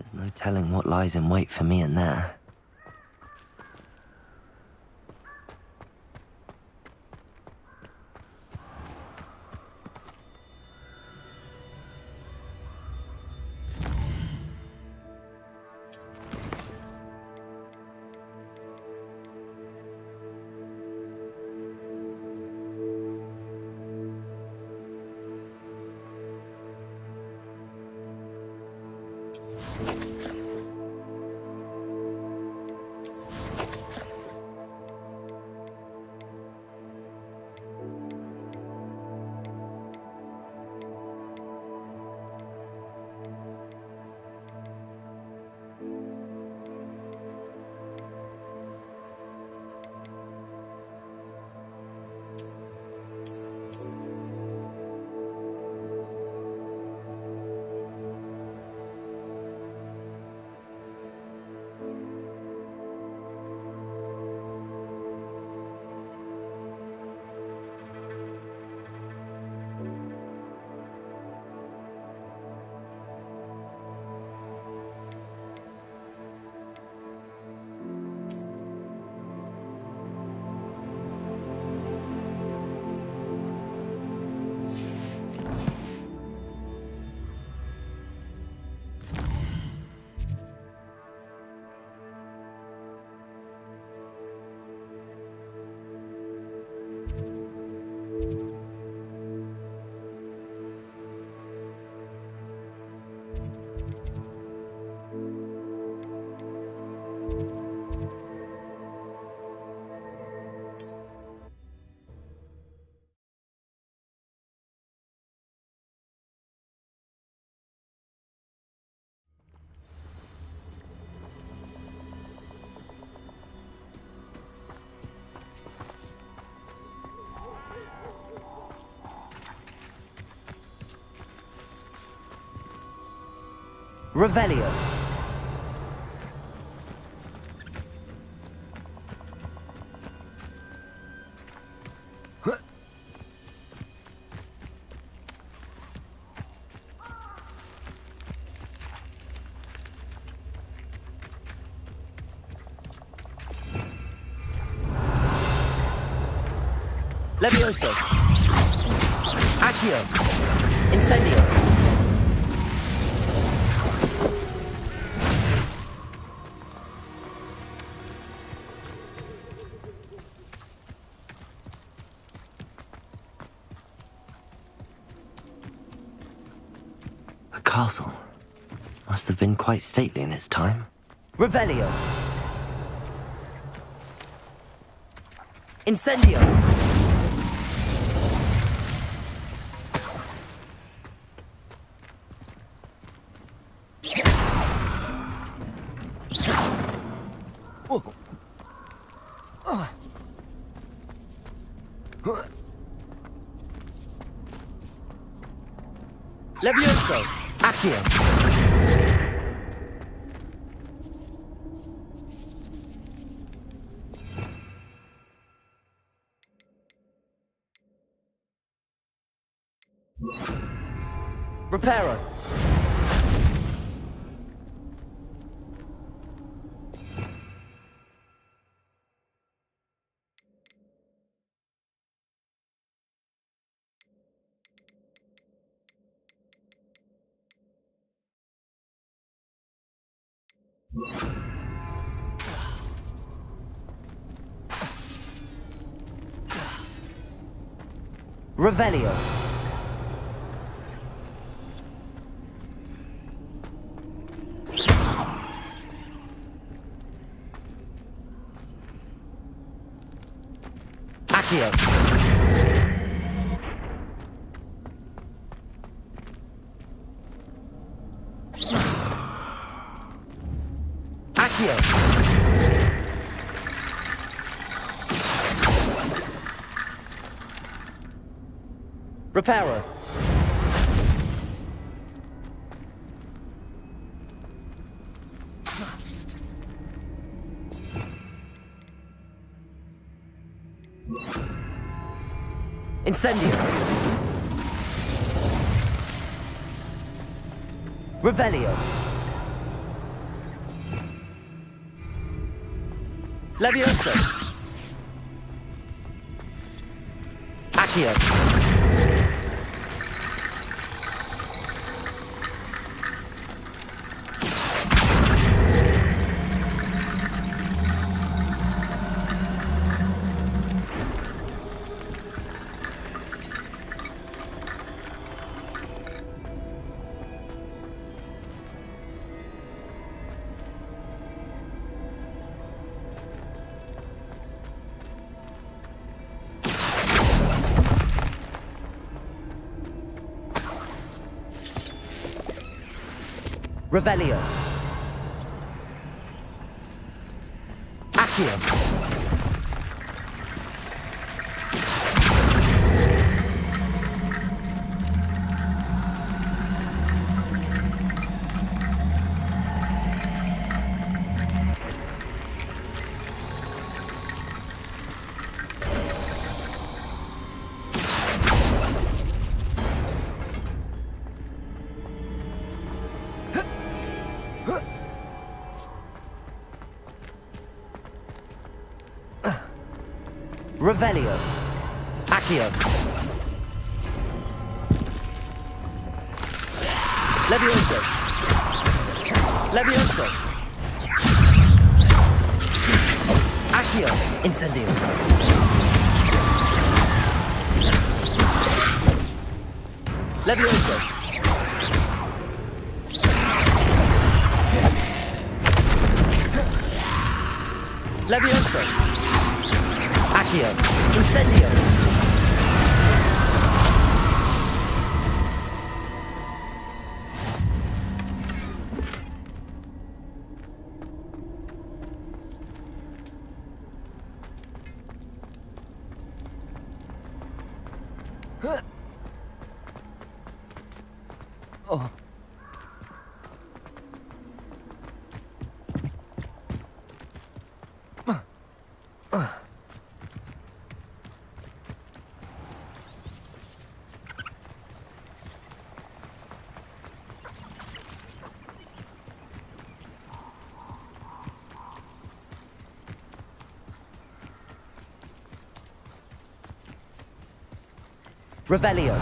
There's no telling what lies in wait for me in there. Revelio. Levioso. Accio. Incendio. A castle. Must have been quite stately in its time. Revelio. Incendio. Levioso. Accio. Reparo. Revelio. Accio. Accio. Reparo. Incendio. Revelio. Levioso. Accio. Revelio. Accio. Revelio. Accio. Levioso. Levioso. Accio. Incendio. Levioso. Levioso. Accio. Incendio. Oh. Revelio.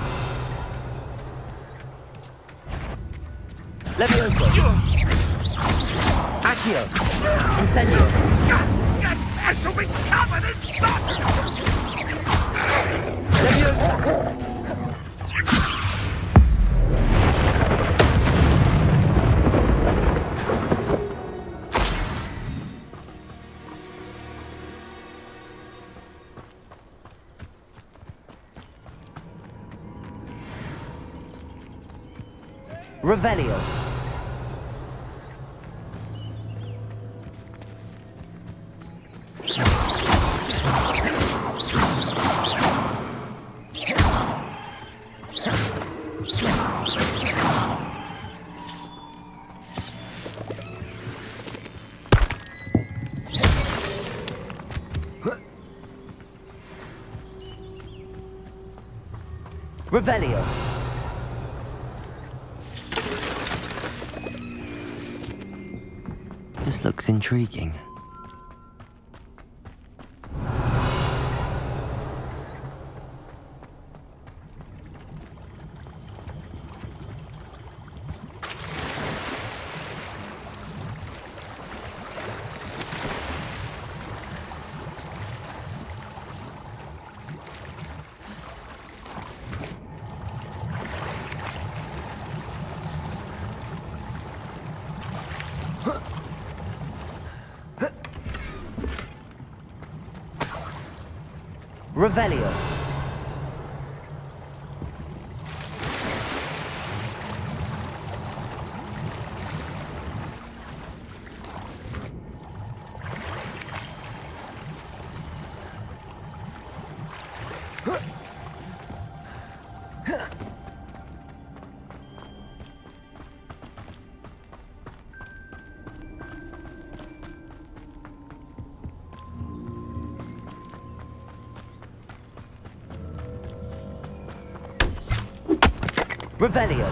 Levioso. Accio. Incendio. I shall be covered in salt! Levioso. Revelio. Revelio. This looks intriguing. Revelio. Revelio.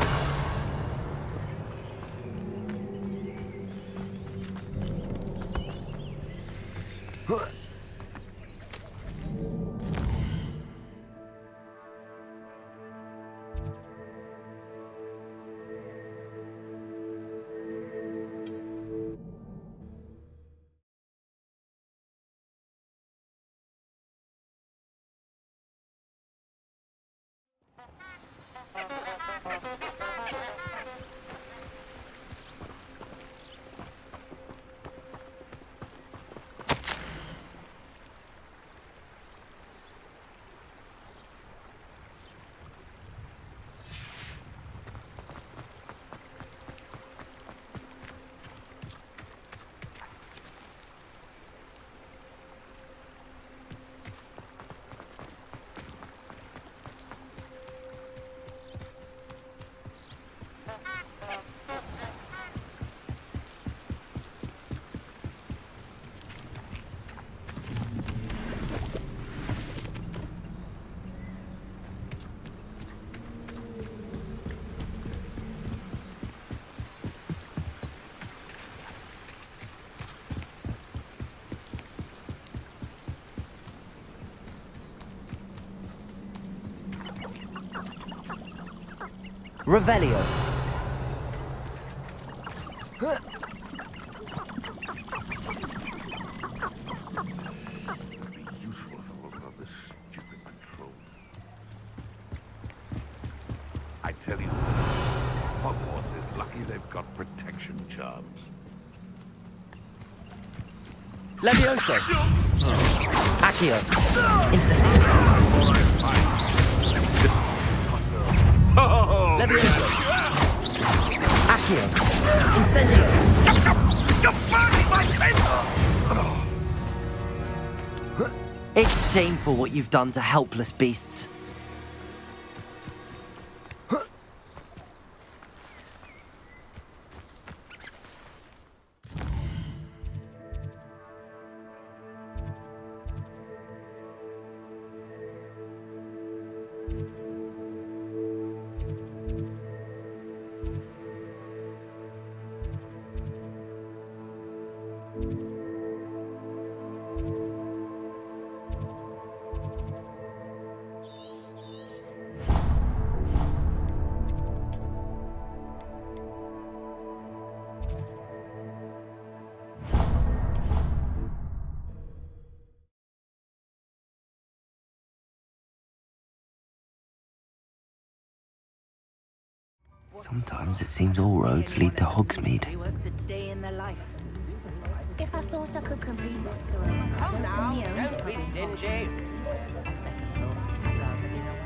Revelio. Useful to look at this stupid control. I tell you, Hogwarts is lucky they've got protection charms. Levioso. Accio. Incendio. Levioso. Accio. Incendio. You're burning my paper! It's shameful what you've done to helpless beasts. Sometimes it seems all roads lead to Hogsmeade. He works a day in their life. If I thought I could complete this story, come now, don't be stingy. A second thought. I'd rather be the one.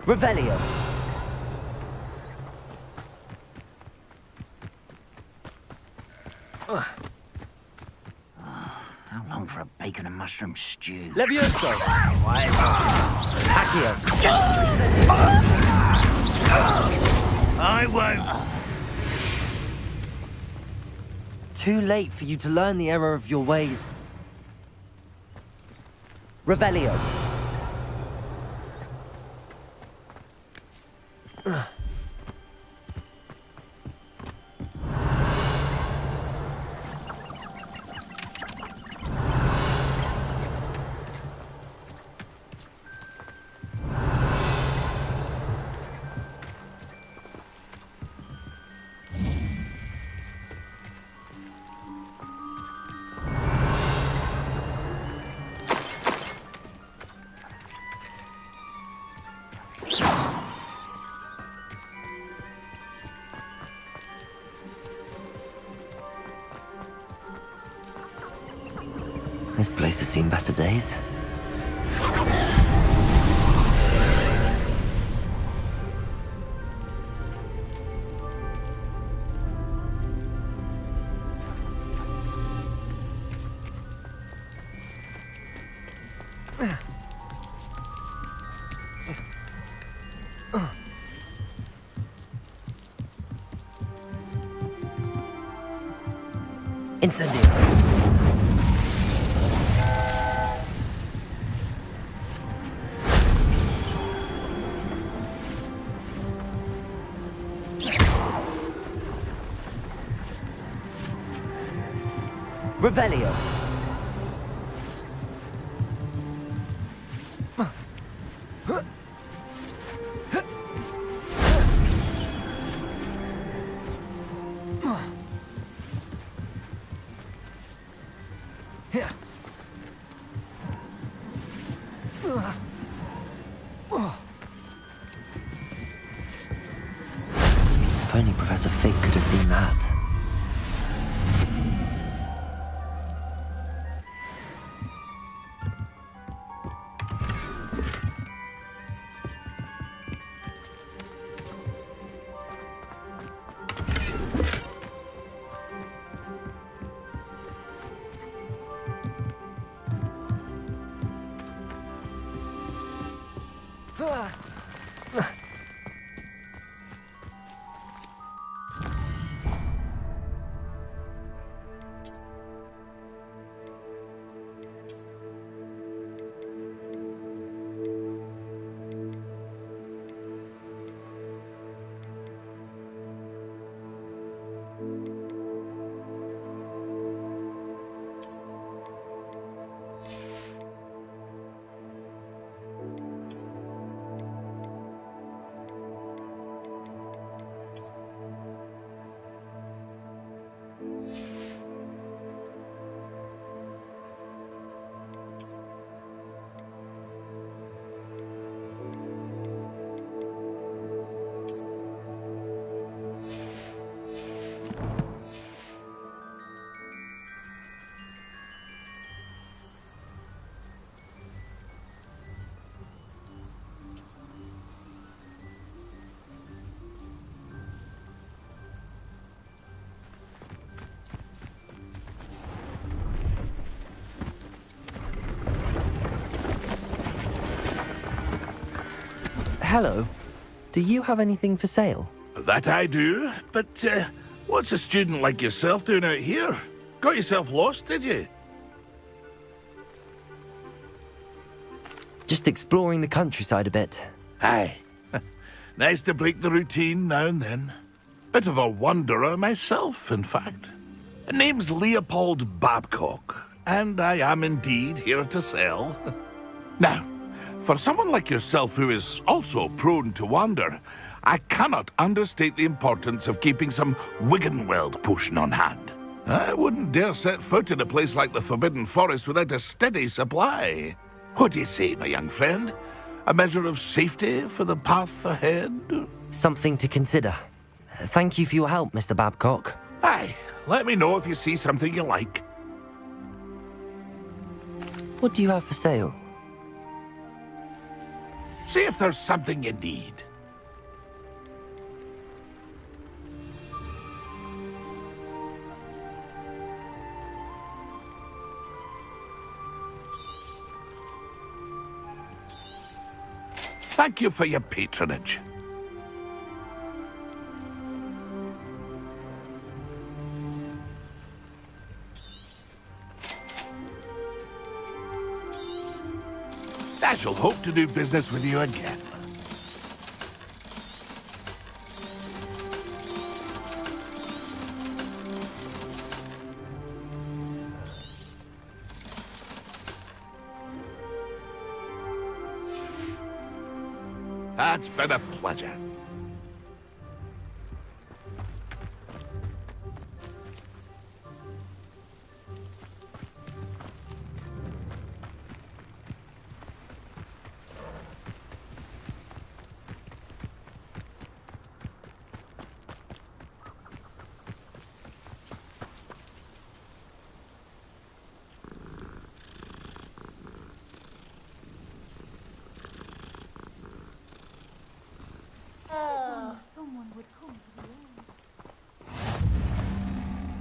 Revelio. How long for a bacon and mushroom stew? Levioso. Accio. I won't. Too late for you to learn the error of your ways. Revelio. This place has seen better days. Incendio. Revelio. If only Professor Fig could have seen that. Hello. Do you have anything for sale? That I do, but what's a student like yourself doing out here? Got yourself lost, did you? Just exploring the countryside a bit. Aye. Nice to break the routine now and then. Bit of a wanderer myself, in fact. Name's Leopold Babcock, and I am indeed here to sell. Now, for someone like yourself who is also prone to wander, I cannot understate the importance of keeping some Wiggenweld potion on hand. I wouldn't dare set foot in a place like the Forbidden Forest without a steady supply. What do you say, my young friend? A measure of safety for the path ahead? Something to consider. Thank you for your help, Mr. Babcock. Aye, let me know if you see something you like. What do you have for sale? See if there's something you need. Thank you for your patronage. I shall hope to do business with you again. It's been a pleasure.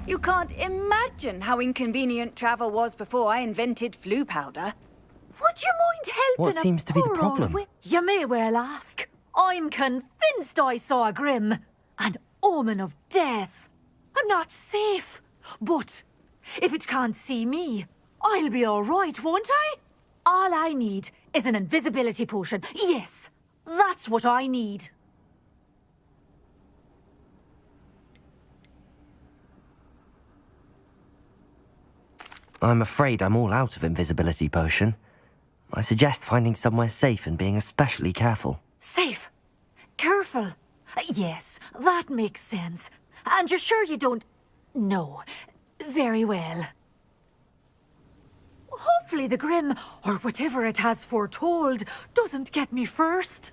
You can't imagine how inconvenient travel was before I invented flu powder. Would you mind helping What seems to be the poor old problem? You may well ask. I'm convinced I saw a Grim, an omen of death. I'm not safe, but if it can't see me, I'll be all right, won't I? All I need is an invisibility potion. Yes, that's what I need. I'm afraid I'm all out of invisibility potion. I suggest finding somewhere safe and being especially careful. Safe? Careful? Yes, that makes sense. And you're sure you don't... No. Very well. Hopefully the Grim, or whatever it has foretold, doesn't get me first.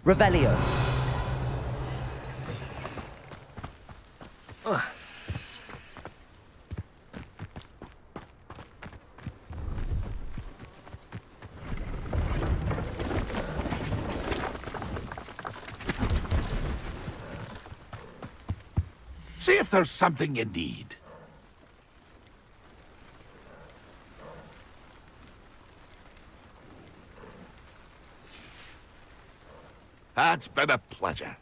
Revelio. See if there's something you need. It's been a pleasure.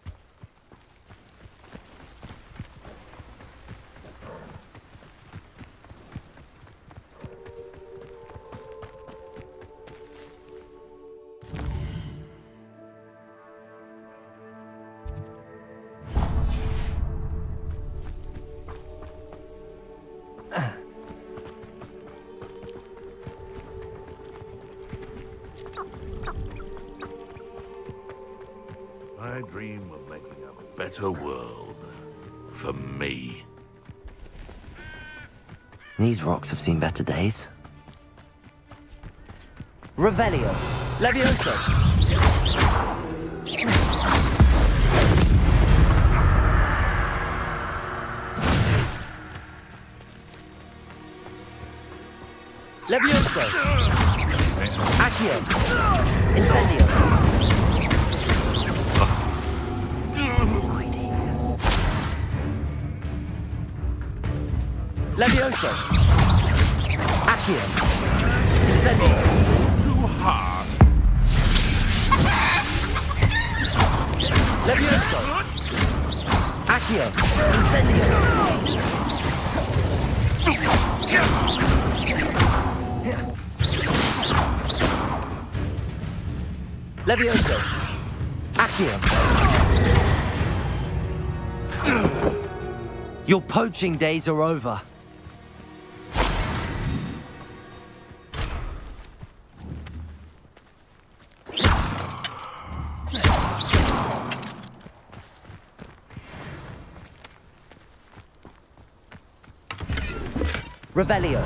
I dream of making a better world for me. These rocks have seen better days. Revelio. Levioso. Levioso. Accio. Incendio. Levioso. Accio. Incendio. Too hard. Levioso. Accio. Incendio. Levioso. Accio. Your poaching days are over. Revelio.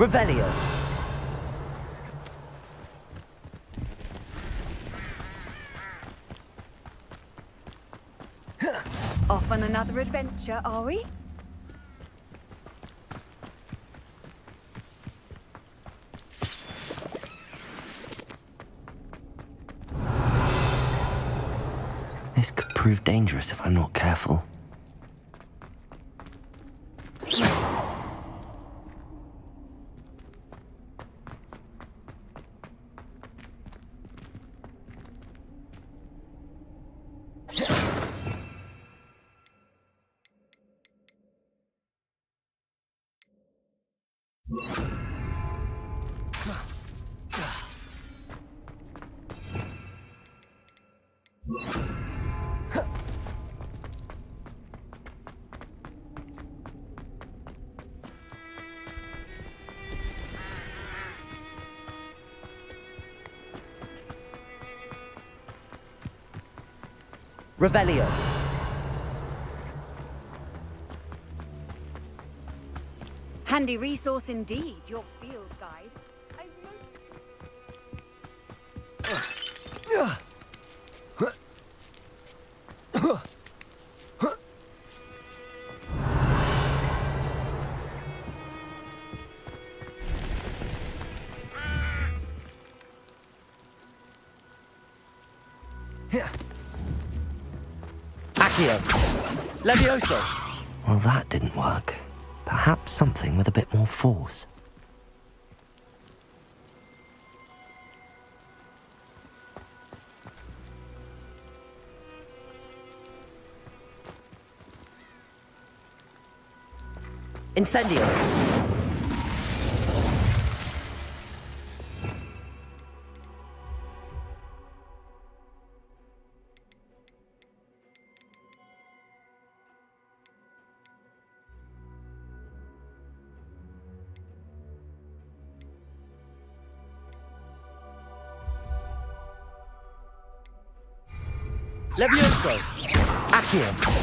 Revelio. Off on another adventure, are we? This could prove dangerous if I'm not careful. Revelio. Handy resource indeed, your field guide. Accio. Levioso. Well, that didn't work. Perhaps something with a bit more force. Incendio. Levioso. Accio.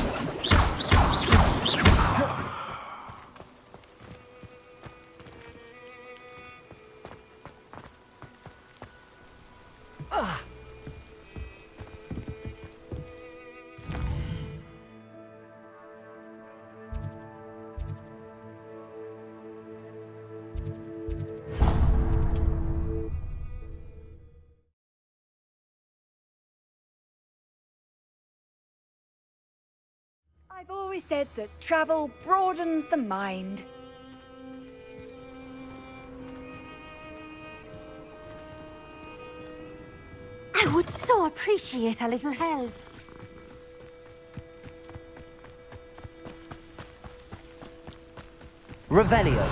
I've always said that travel broadens the mind. I would so appreciate a little help. Revelio.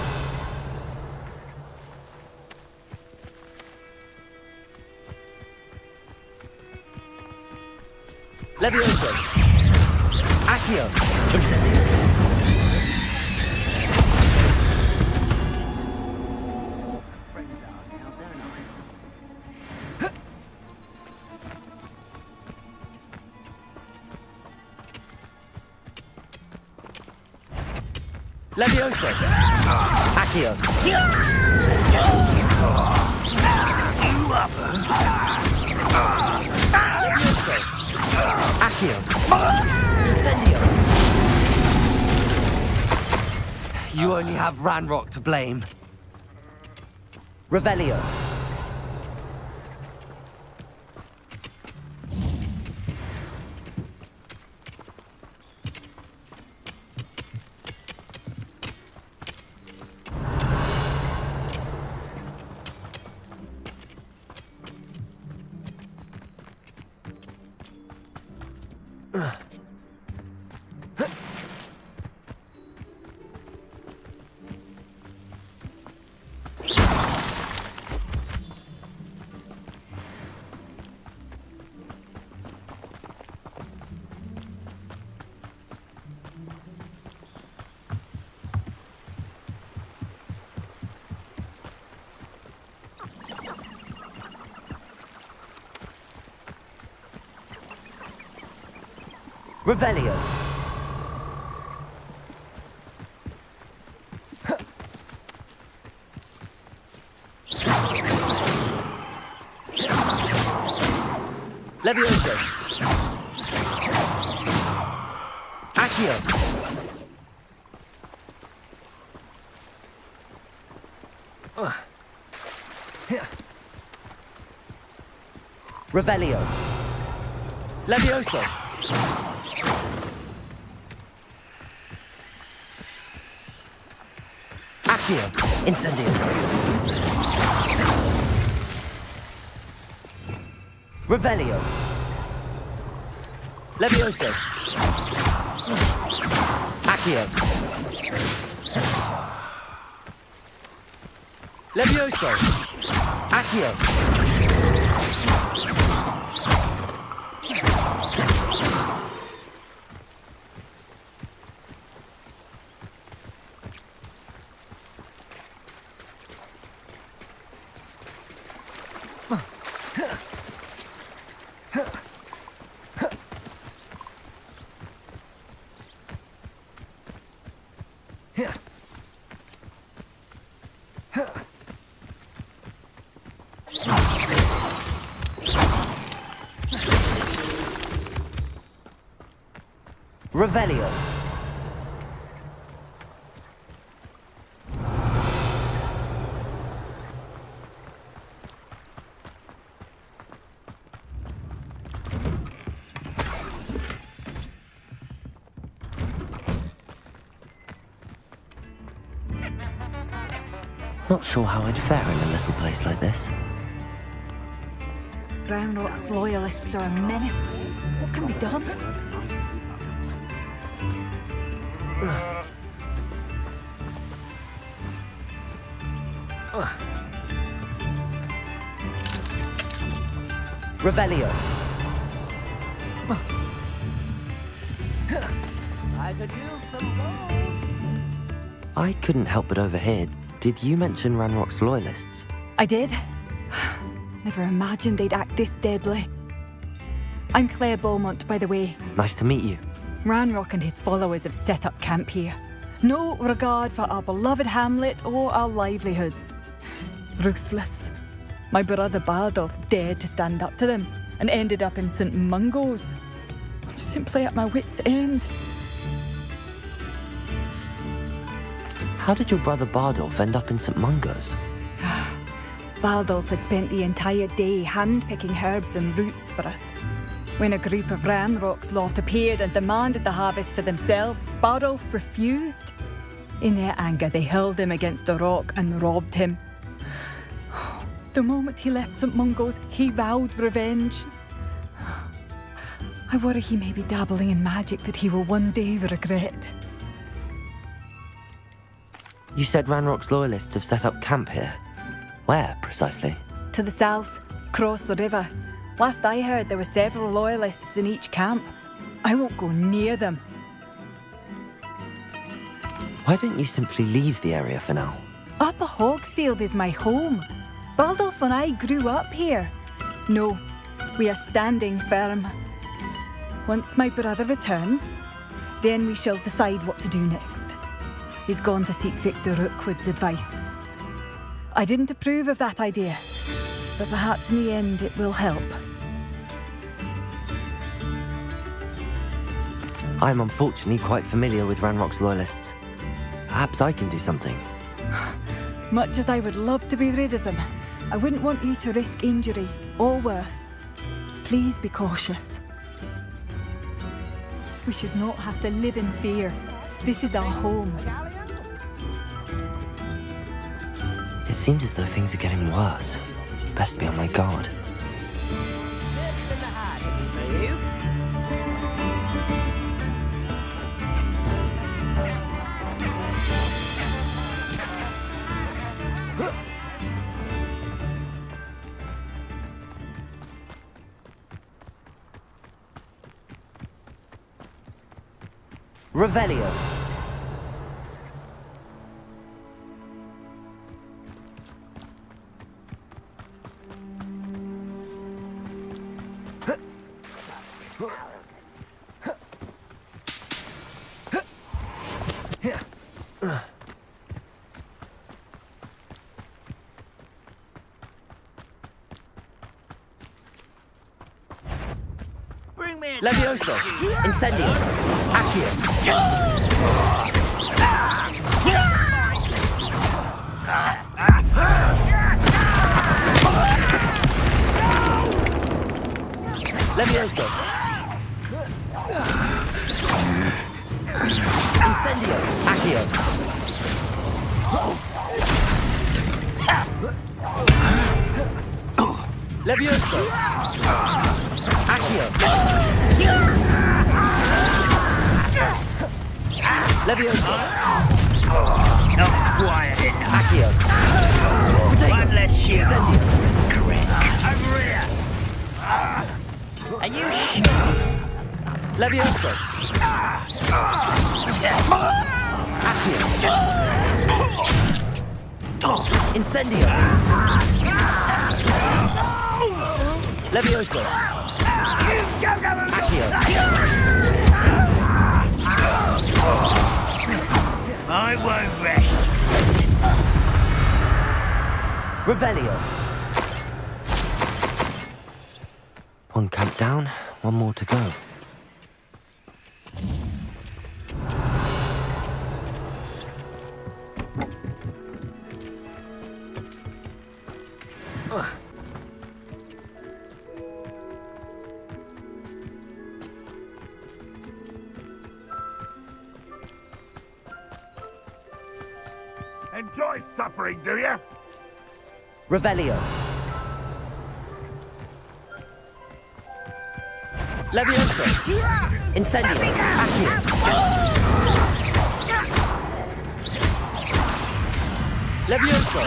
Levioso. Accio. Incendio. Levioso. Accio. Levioso. Accio. Incendio. You only have Ranrock to blame. Revelio. Revelio. Levioso. Accio. Revelio. Levioso. Accio. Incendio. Revelio. Levioso. Accio. Levioso. Accio. Revelio. Not sure how I'd fare in a little place like this. Ranrock's loyalists are a menace. What can be done? Revelio. I could use some more. I couldn't help but overhear. Did you mention Ranrock's loyalists? I did. Never imagined they'd act this deadly. I'm Claire Beaumont, by the way. Nice to meet you. Ranrock and his followers have set up camp here. No regard for our beloved hamlet or our livelihoods. Ruthless. My brother Bardolph dared to stand up to them and ended up in St. Mungo's. I'm simply at my wit's end. How did your brother Bardolph end up in St. Mungo's? Bardolph had spent the entire day hand-picking herbs and roots for us. When a group of Ranrock's lot appeared and demanded the harvest for themselves, Bardolph refused. In their anger, they hurled him against a rock and robbed him. The moment he left St. Mungo's, he vowed revenge. I worry he may be dabbling in magic that he will one day regret. You said Ranrock's loyalists have set up camp here. Where, precisely? To the south, across the river. Last I heard, there were several loyalists in each camp. I won't go near them. Why don't you simply leave the area for now? Upper Hogsfield is my home. Bardolph and I grew up here. No, we are standing firm. Once my brother returns, then we shall decide what to do next. He's gone to seek Victor Rookwood's advice. I didn't approve of that idea, but perhaps in the end it will help. I'm unfortunately quite familiar with Ranrock's loyalists. Perhaps I can do something. Much as I would love to be rid of them, I wouldn't want you to risk injury, or worse. Please be cautious. We should not have to live in fear. This is our home. It seems as though things are getting worse. Best be on my guard. Revelio. Levioso! Incendio! Accio! Levioso! Incendio! Accio! Levioso! Accio! Levioso! Not quiet enough. Accio! One less shit. Incendio! Over here. Are you sure? Levioso! Accio! Incendio! Levioso! Accio! I won't rest. Revelio! One camp down, one more to go. Enjoy suffering, do you? Revelio! Levioso! Incendio! Accio! Levioso!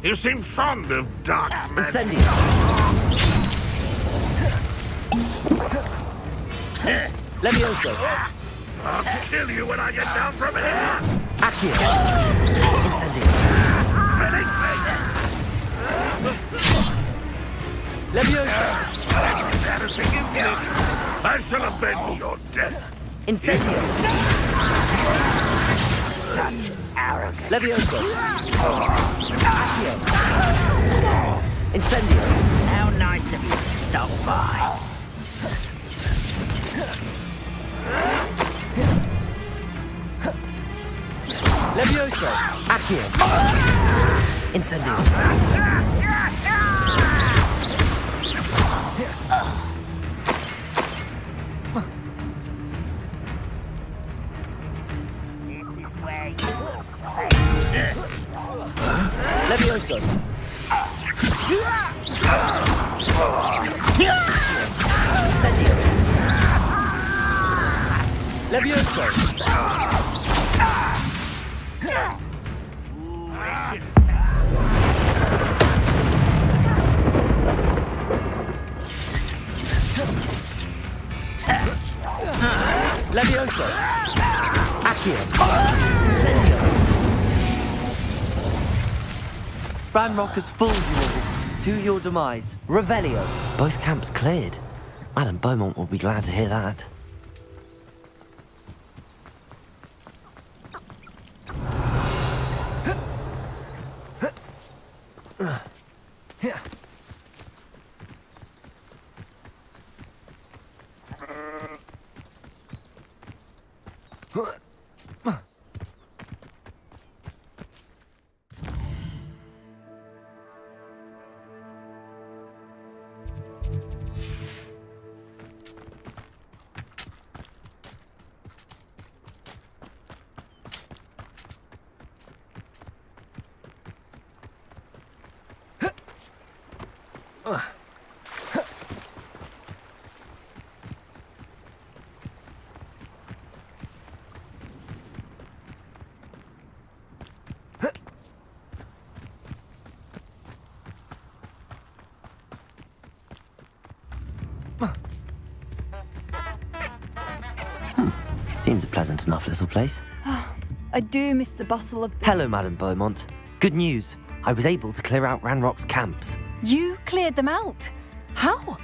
You seem fond of dark magic. Incendio! Levioso! I'll kill you when I get down from here. Accio! Incendio! Finish me. Levioso! That's embarrassing, isn't it? I shall avenge your death. Incendio! Levioso! Accio! Incendio! How nice of you to stop by. Levioso! Accio! Incendio! Levioso! Incendio! Levioso! Levioso! Accio! Incendio! Ranrock has fooled you all. To your demise. Revelio! Both camps cleared. Madame Beaumont will be glad to hear that. Seems a pleasant enough little place. I do miss the bustle of... Hello, Madame Beaumont. Good news. I was able to clear out Ranrock's camps. You cleared them out? How?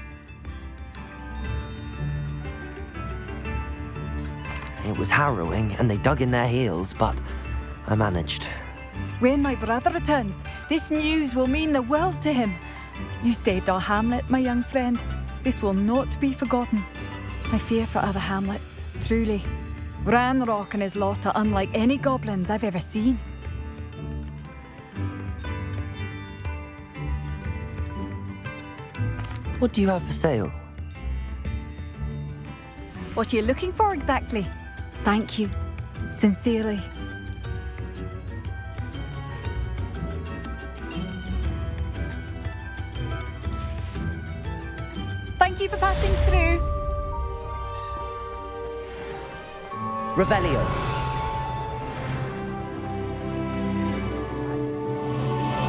It was harrowing, and they dug in their heels, but I managed. When my brother returns, this news will mean the world to him. You saved our hamlet, my young friend. This will not be forgotten. I fear for other hamlets, truly. Ranrock and his lot are unlike any goblins I've ever seen. What do you have for sale? What are you looking for exactly? Thank you. Sincerely. Thank you for passing through. Revelio.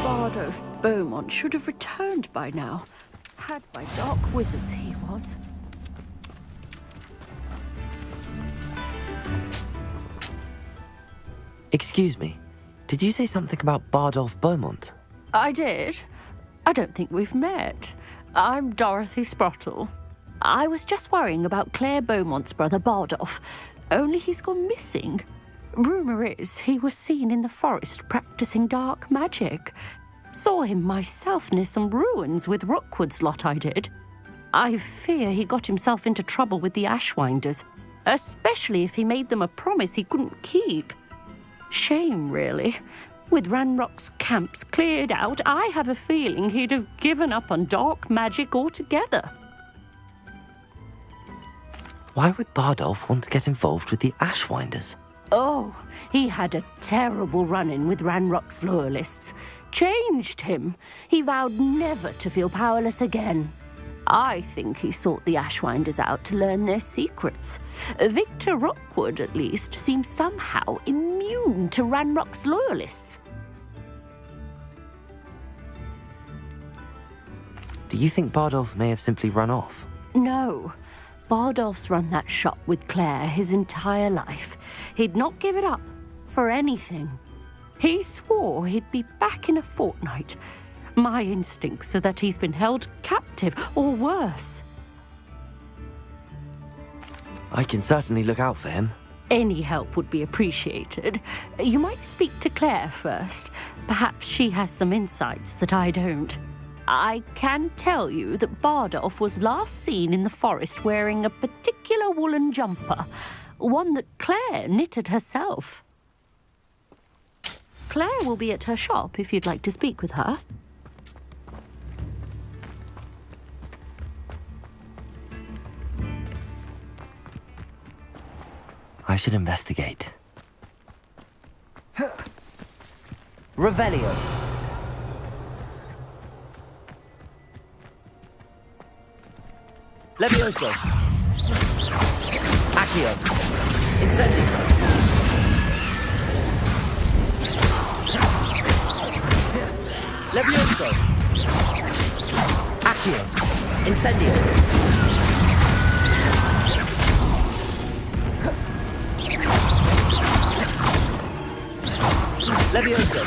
Bardo Beaumont should have returned by now. Had by dark wizards he was. Excuse me, did you say something about Bardolph Beaumont? I did. I don't think we've met. I'm Dorothy Sprottle. I was just worrying about Claire Beaumont's brother Bardolph, only he's gone missing. Rumour is he was seen in the forest practicing dark magic. Saw him myself near some ruins with Rookwood's lot I did. I fear he got himself into trouble with the Ashwinders, especially if he made them a promise he couldn't keep. Shame, really. With Ranrock's camps cleared out, I have a feeling he'd have given up on dark magic altogether. Why would Bardolph want to get involved with the Ashwinders? Oh, he had a terrible run-in with Ranrock's loyalists. Changed him. He vowed never to feel powerless again. I think he sought the Ashwinders out to learn their secrets. Victor Rookwood, at least, seems somehow immune to Ranrock's loyalists. Do you think Bardolph may have simply run off? No. Bardolph's run that shop with Claire his entire life. He'd not give it up for anything. He swore he'd be back in a fortnight. My instincts are that he's been held captive, or worse. I can certainly look out for him. Any help would be appreciated. You might speak to Claire first. Perhaps she has some insights that I don't. I can tell you that Bardolph was last seen in the forest wearing a particular woolen jumper, one that Claire knitted herself. Claire will be at her shop if you'd like to speak with her. I should investigate. Revelio. Levioso. Accio. Incendio. Levioso. Accio. Incendio. Levioso.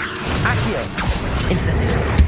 Accio. Incendio.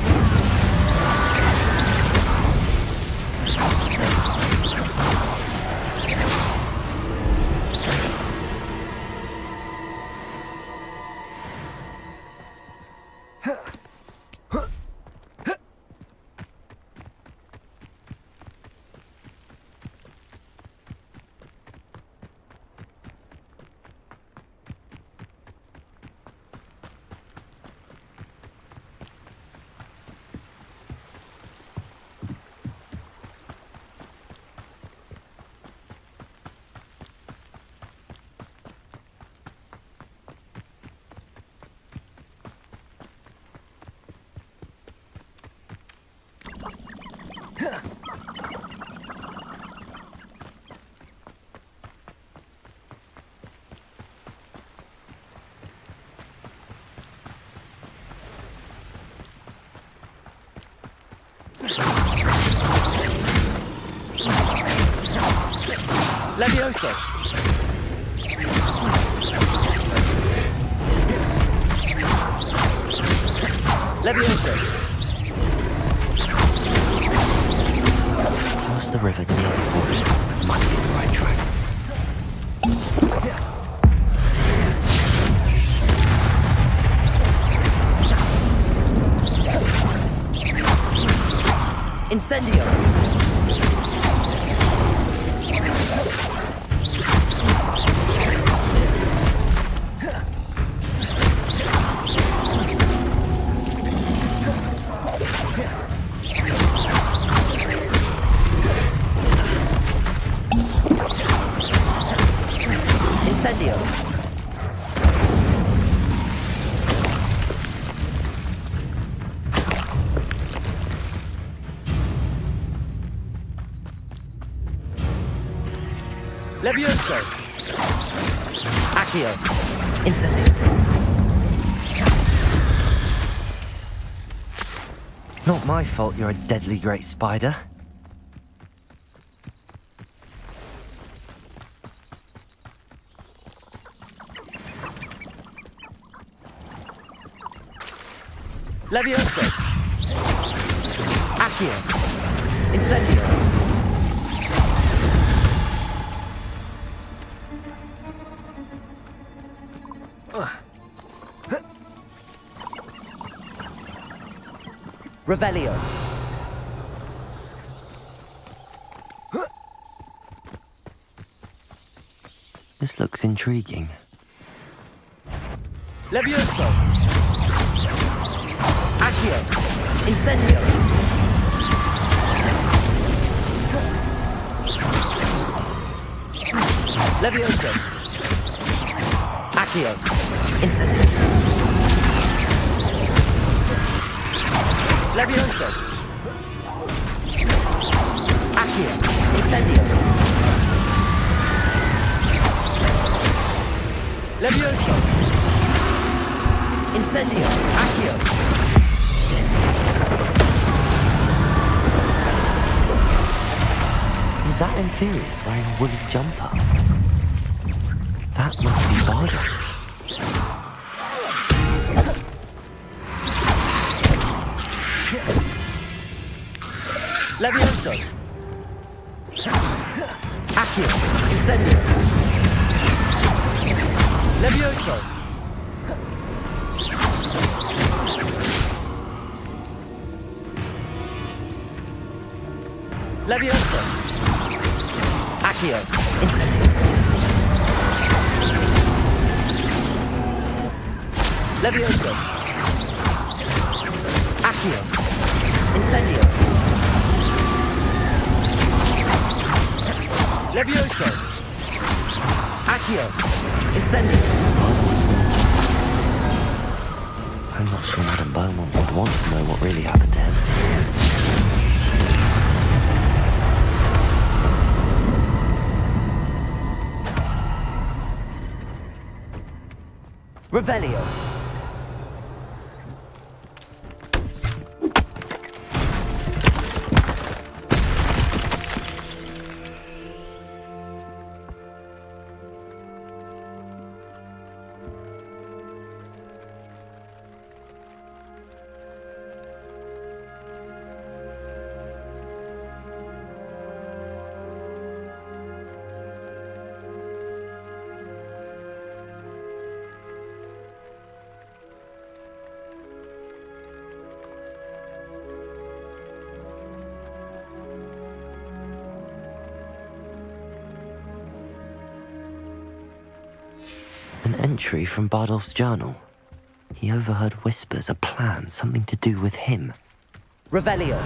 Levioso. Levioso. Across the river near the forest. Must be the right track. Incendio! Incendio! Levioso! Accio! Incendio! Not my fault you're a deadly great spider. Levioso! Accio! Incendio! Revelio! This looks intriguing. Levioso! Accio! Incendio! Levioso! Accio! Incendio! Levioso! Accio! Incendio! Levioso! Incendio! Accio! Is that Inferius wearing a woolly jumper? That must be Bardock. Levioso! Accio! Incendio! Levioso! Levioso! Accio! Incendio! Levioso! Accio! Incendio! Levioso! Accio! Incendio! I'm not sure Madame Beaumont would want to know what really happened to him. Revelio! An entry from Bardolph's journal. He overheard whispers, a plan, something to do with him. Revelio!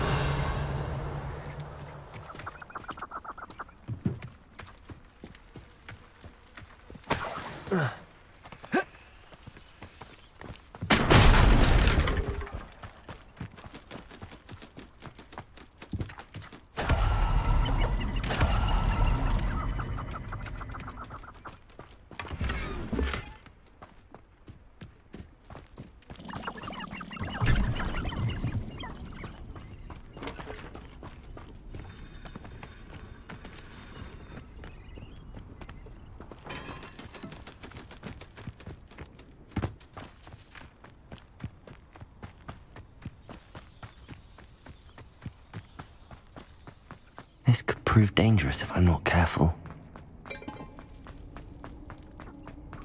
This could prove dangerous if I'm not careful.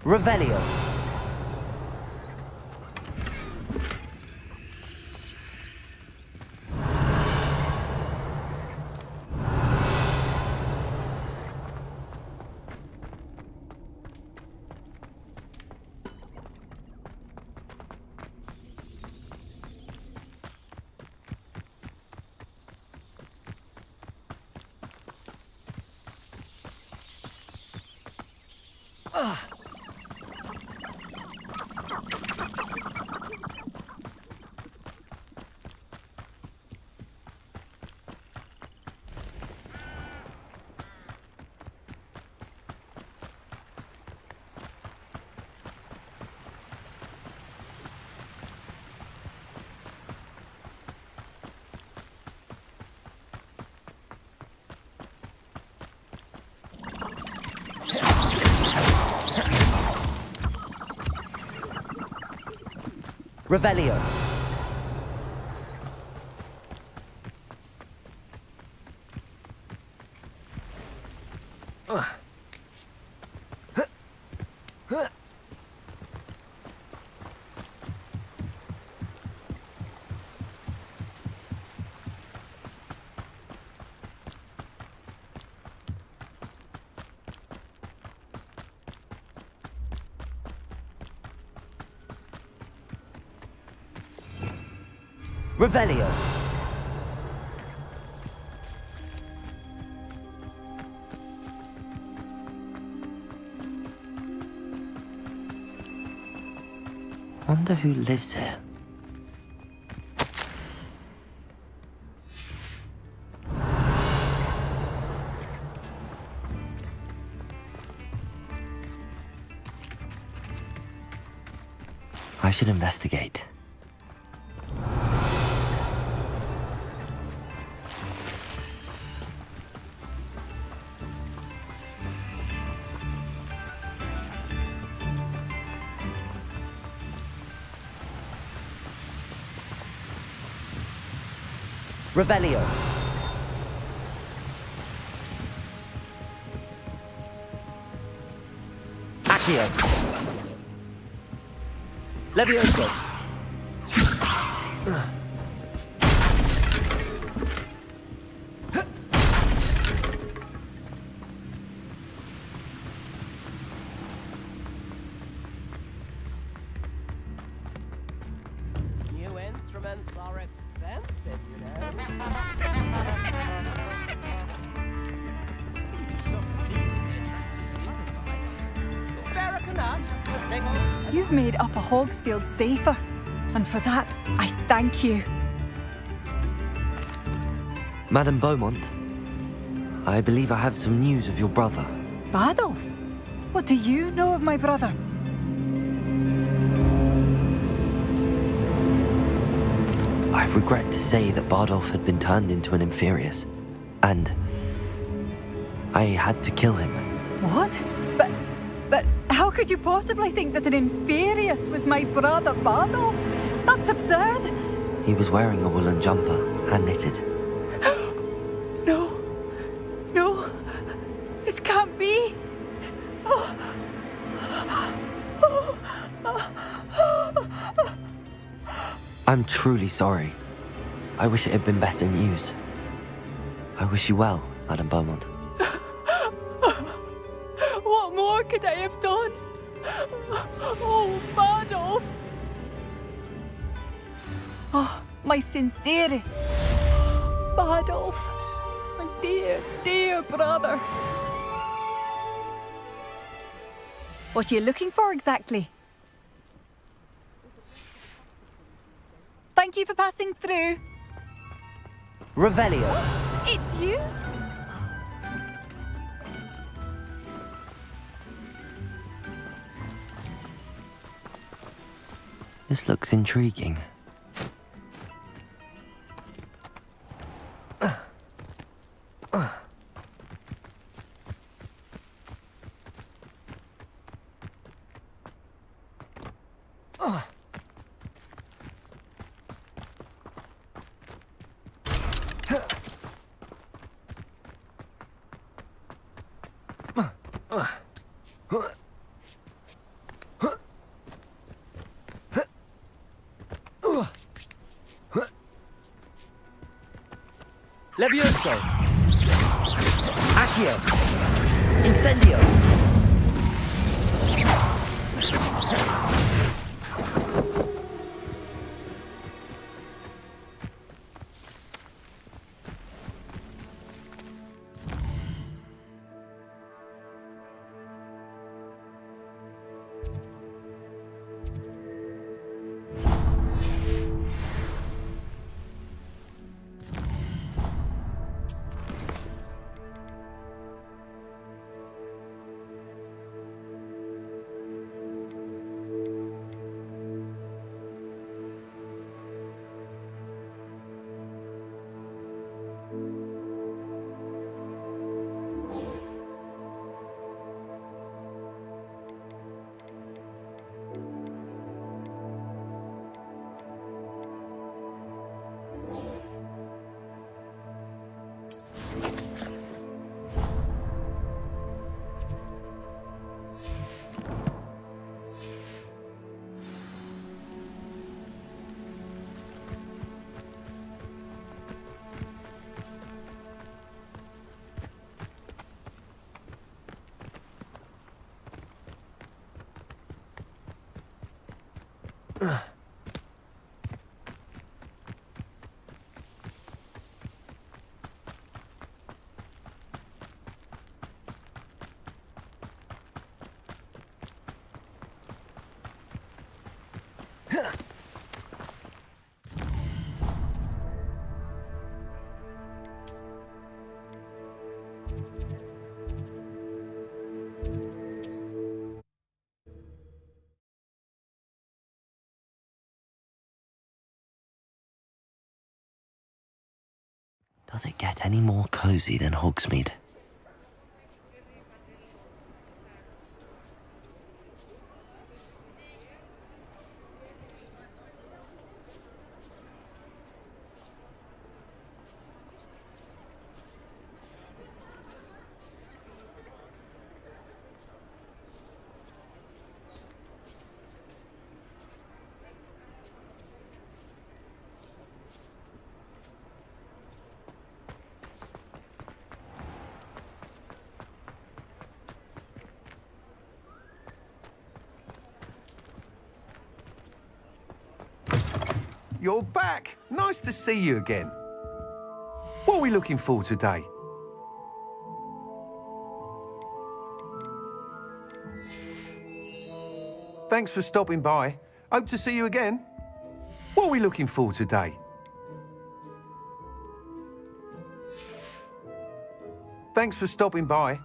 Revelio! Revelio. Revelio. Wonder who lives here. I should investigate. Revelio. Accio. Levioso. New instruments are expensive, you know. Spare a canut, a single. You've made Upper Hogsfield safer, and for that, I thank you. Madame Beaumont, I believe I have some news of your brother. Badolf? What do you know of my brother? I regret to say that Bardolph had been turned into an Inferius, and I had to kill him. What? But how could you possibly think that an Inferius was my brother Badolf? That's absurd! He was wearing a woolen jumper, hand-knitted. No, this can't be. I'm truly sorry. I wish it had been better news. I wish you well, Madame Beaumont. What more could I have done? Oh, Badolf! Oh, my sincerest Badolf, my dear brother. What are you looking for exactly? Thank you for passing through. Revelio. It's you? This looks intriguing. Levioso. Accio. Incendio. Does it get any more cosy than Hogsmeade? You're back. Nice to see you again. What are we looking for today? Thanks for stopping by. Hope to see you again. What are we looking for today? Thanks for stopping by.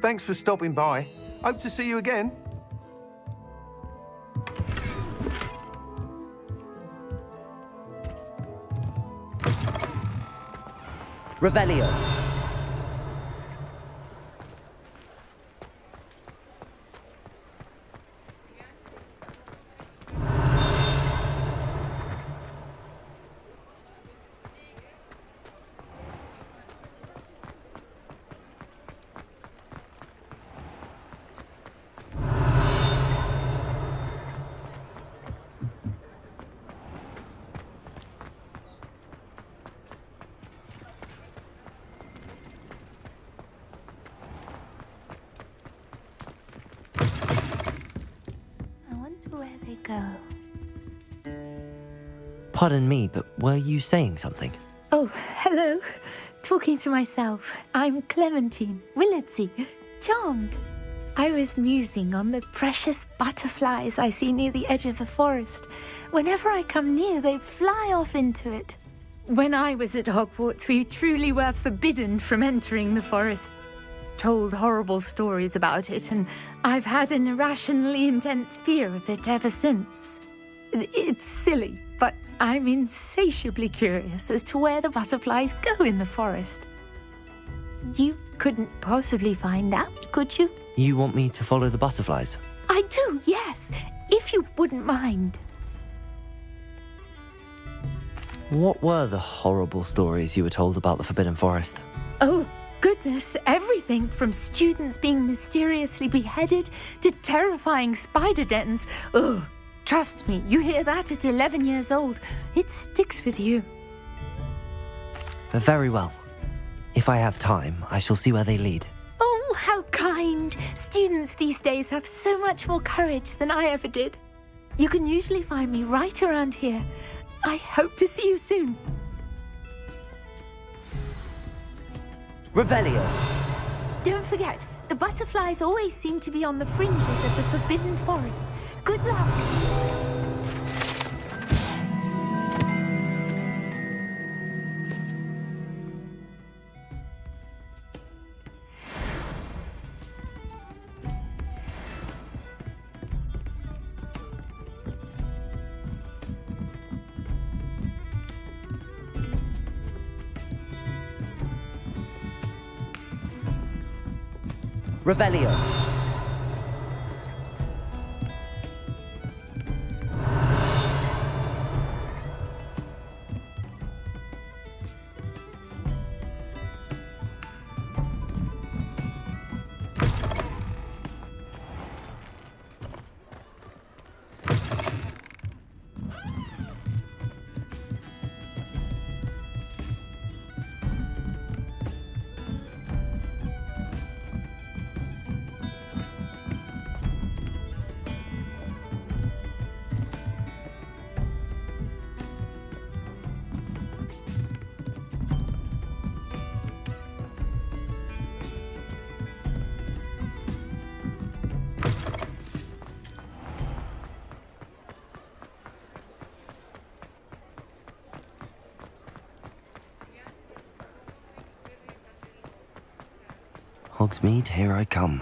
Thanks for stopping by. Hope to see you again. Revelio. Where they go. Pardon me, but were you saying something? Oh, hello. Talking to myself. I'm Clementine Willardsey. Charmed. I was musing on the precious butterflies I see near the edge of the forest. Whenever I come near, they fly off into it. When I was at Hogwarts, we truly were forbidden from entering the forest. Told horrible stories about it, and I've had an irrationally intense fear of it ever since. It's silly, but I'm insatiably curious as to where the butterflies go in the forest. You couldn't possibly find out, could you? You want me to follow the butterflies? I do, yes. If you wouldn't mind. What were the horrible stories you were told about the Forbidden Forest? Oh, goodness, everything from students being mysteriously beheaded to terrifying spider dens. Oh, trust me, you hear that at 11 years old. It sticks with you. Very well. If I have time, I shall see where they lead. Oh, how kind. Students these days have so much more courage than I ever did. You can usually find me right around here. I hope to see you soon. Revelio! Don't forget, the butterflies always seem to be on the fringes of the Forbidden Forest. Good luck. Revelio! Hogsmeade, here I come.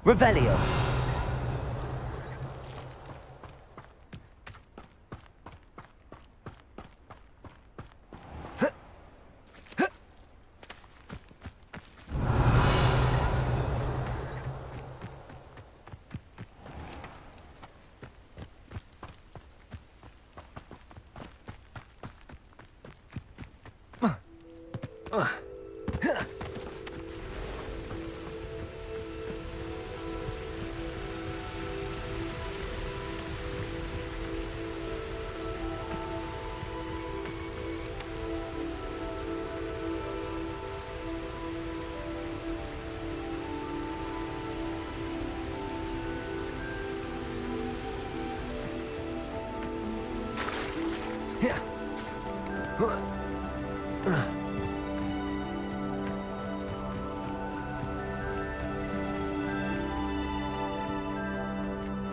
Revelio!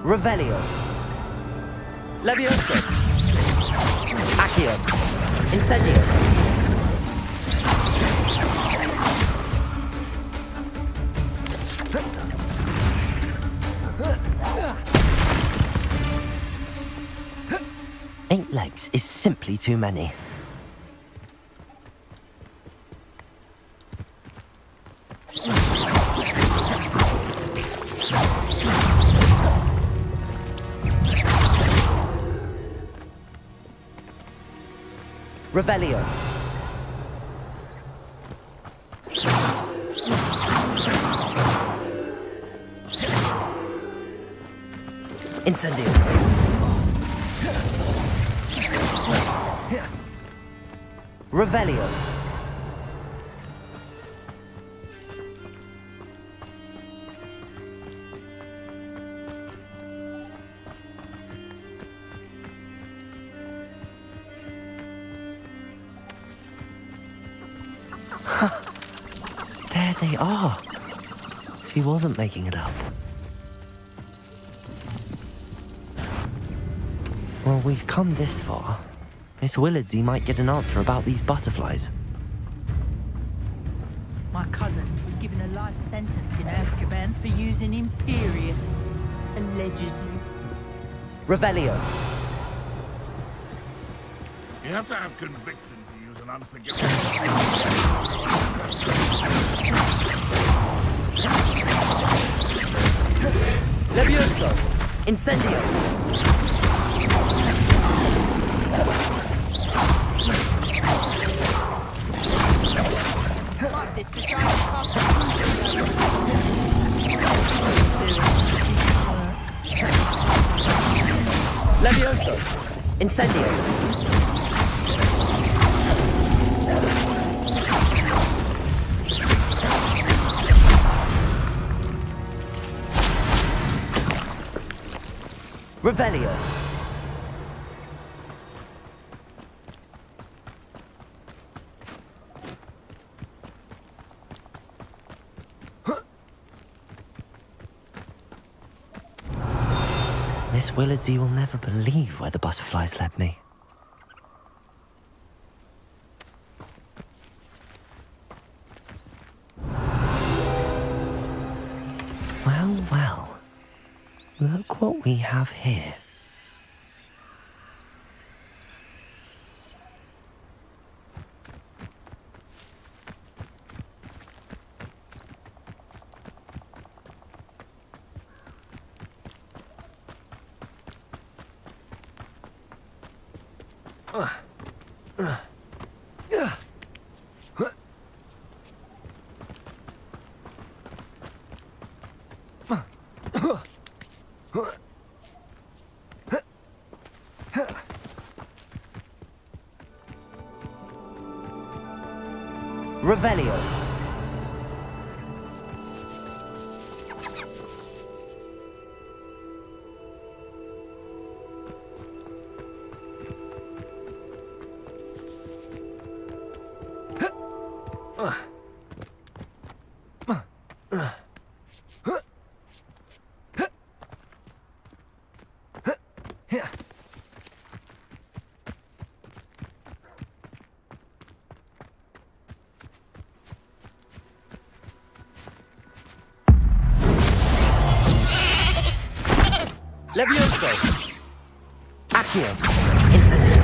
Revelio! Levioso! Accio! Incendio! Eight legs is simply too many. Revelio. Incendio. Revelio. There they are. She wasn't making it up. Well, we've come this far. Miss Willardsey might get an answer about these butterflies. My cousin was given a life sentence in Azkaban for using Imperius. Allegedly. Revelio. You have to have conviction to use an unforgivable. Levioso. Incendio. My sister tried to cross Levioso. Incendio. Revelio. Miss Willardsey will never believe where the butterflies led me. Well, well. Look what we have here. Revelio. Levioso. Accio. Incendio.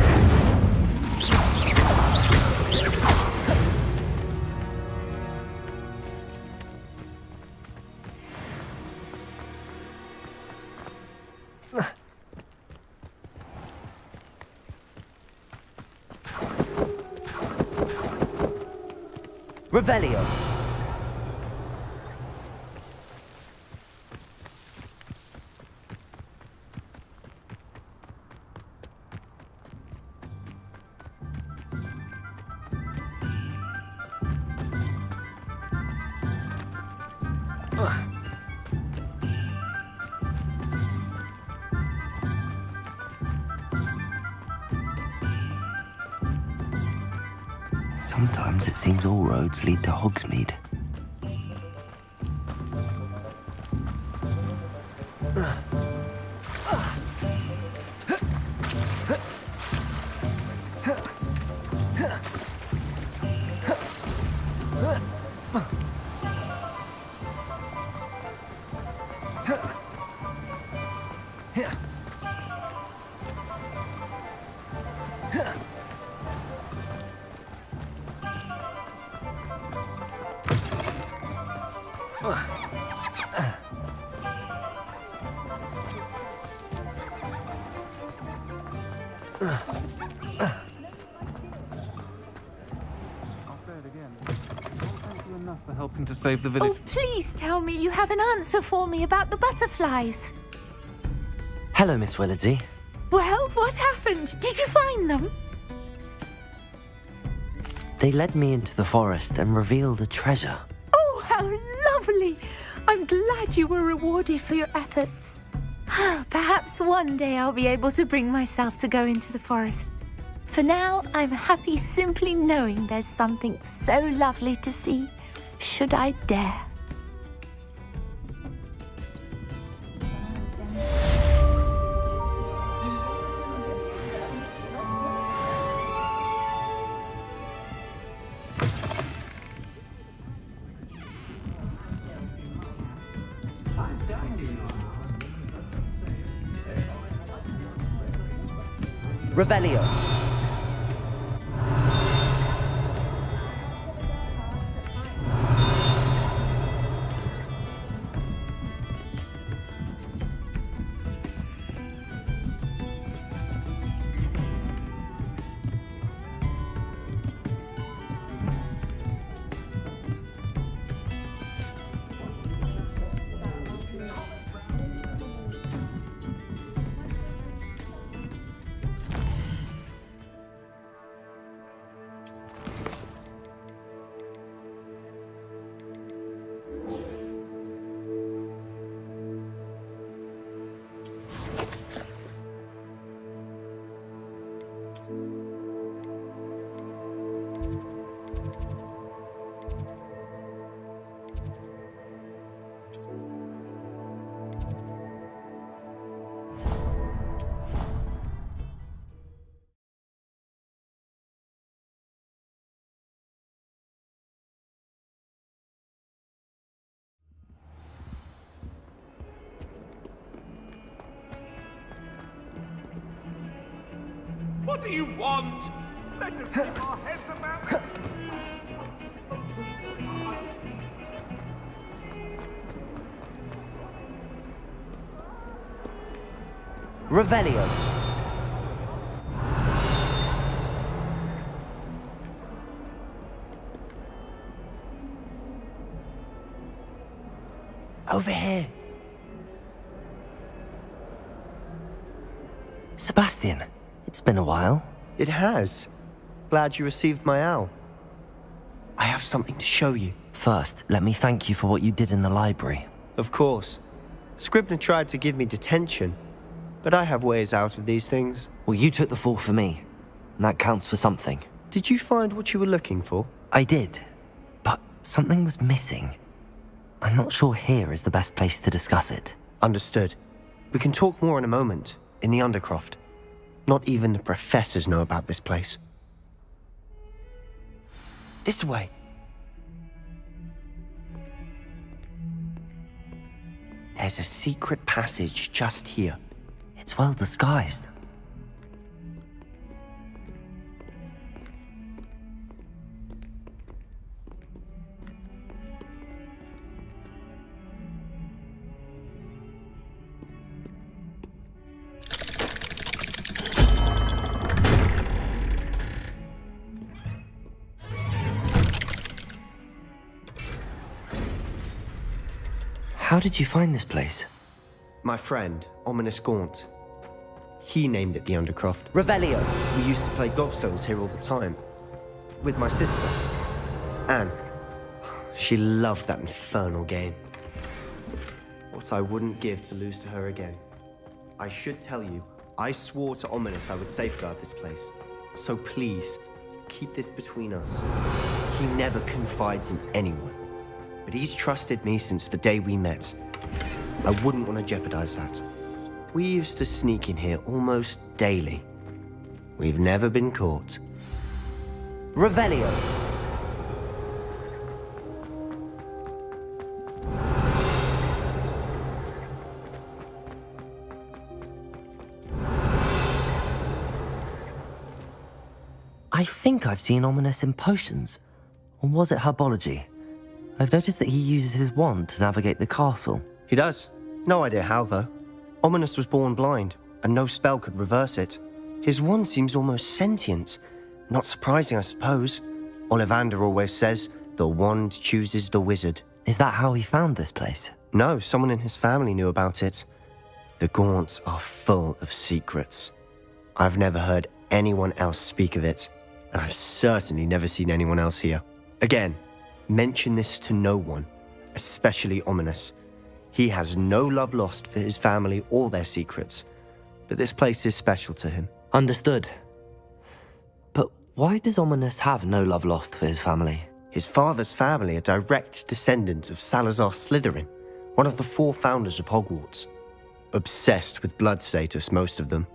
Revelio. Sometimes it seems all roads lead to Hogsmeade. For helping to save the village. Oh, please tell me you have an answer for me about the butterflies. Hello, Miss Willardsey. Well, what happened? Did you find them? They led me into the forest and revealed a treasure. Oh, how lovely! I'm glad you were rewarded for your efforts. Perhaps one day I'll be able to bring myself to go into the forest. For now, I'm happy simply knowing there's something so lovely to see, should I dare. Revelio. What do you want? Let us keep our heads about it. Revelio. Over here. Sebastian, it's been a while. It has. Glad you received my owl. I have something to show you. First, let me thank you for what you did in the library. Of course. Scribner tried to give me detention, but I have ways out of these things. Well, you took the fall for me, and that counts for something. Did you find what you were looking for? I did, but something was missing. I'm not sure here is the best place to discuss it. Understood. We can talk more in a moment, in the Undercroft. Not even the professors know about this place. This way. There's a secret passage just here. It's well disguised. How did you find this place? My friend, Ominous Gaunt. He named it the Undercroft. Revelio. We used to play gobstones here all the time. With my sister, Anne. She loved that infernal game. What I wouldn't give to lose to her again. I should tell you, I swore to Ominous I would safeguard this place. So please, keep this between us. He never confides in anyone. But he's trusted me since the day we met. I wouldn't want to jeopardize that. We used to sneak in here almost daily. We've never been caught. Revelio. I think I've seen Ominous in potions. Or was it herbology? I've noticed that he uses his wand to navigate the castle. He does. No idea how, though. Ominous was born blind, and no spell could reverse it. His wand seems almost sentient. Not surprising, I suppose. Ollivander always says, the wand chooses the wizard. Is that how he found this place? No, someone in his family knew about it. The Gaunts are full of secrets. I've never heard anyone else speak of it, and I've certainly never seen anyone else here. Again, mention this to no one, especially Ominous. He has no love lost for his family or their secrets, but this place is special to him. Understood. Why does Ominous have no love lost for his family? His father's family are direct descendants of Salazar Slytherin, one of the 4 founders of Hogwarts. Obsessed with blood status, most of them.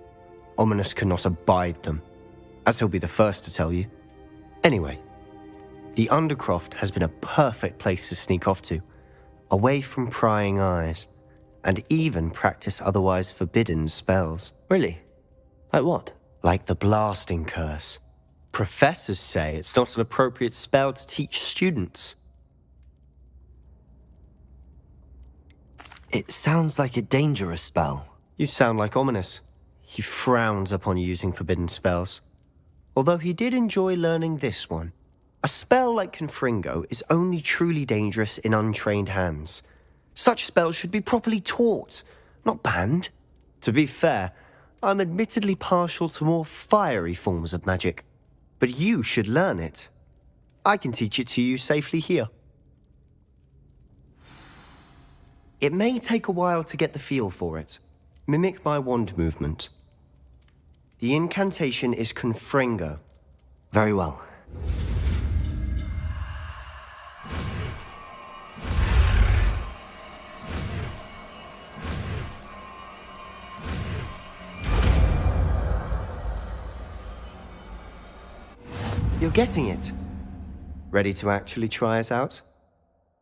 Ominous cannot abide them, as he'll be the first to tell you. Anyway, the Undercroft has been a perfect place to sneak off to, away from prying eyes, and even practice otherwise forbidden spells. Really? Like what? Like the blasting curse. Professors say it's not an appropriate spell to teach students. It sounds like a dangerous spell. You sound like Ominous. He frowns upon using forbidden spells. Although he did enjoy learning this one. A spell like Confringo is only truly dangerous in untrained hands. Such spells should be properly taught, not banned. To be fair, I'm admittedly partial to more fiery forms of magic. But you should learn it. I can teach it to you safely here. It may take a while to get the feel for it. Mimic my wand movement. The incantation is Confringo. Very well. You're getting it. Ready to actually try it out?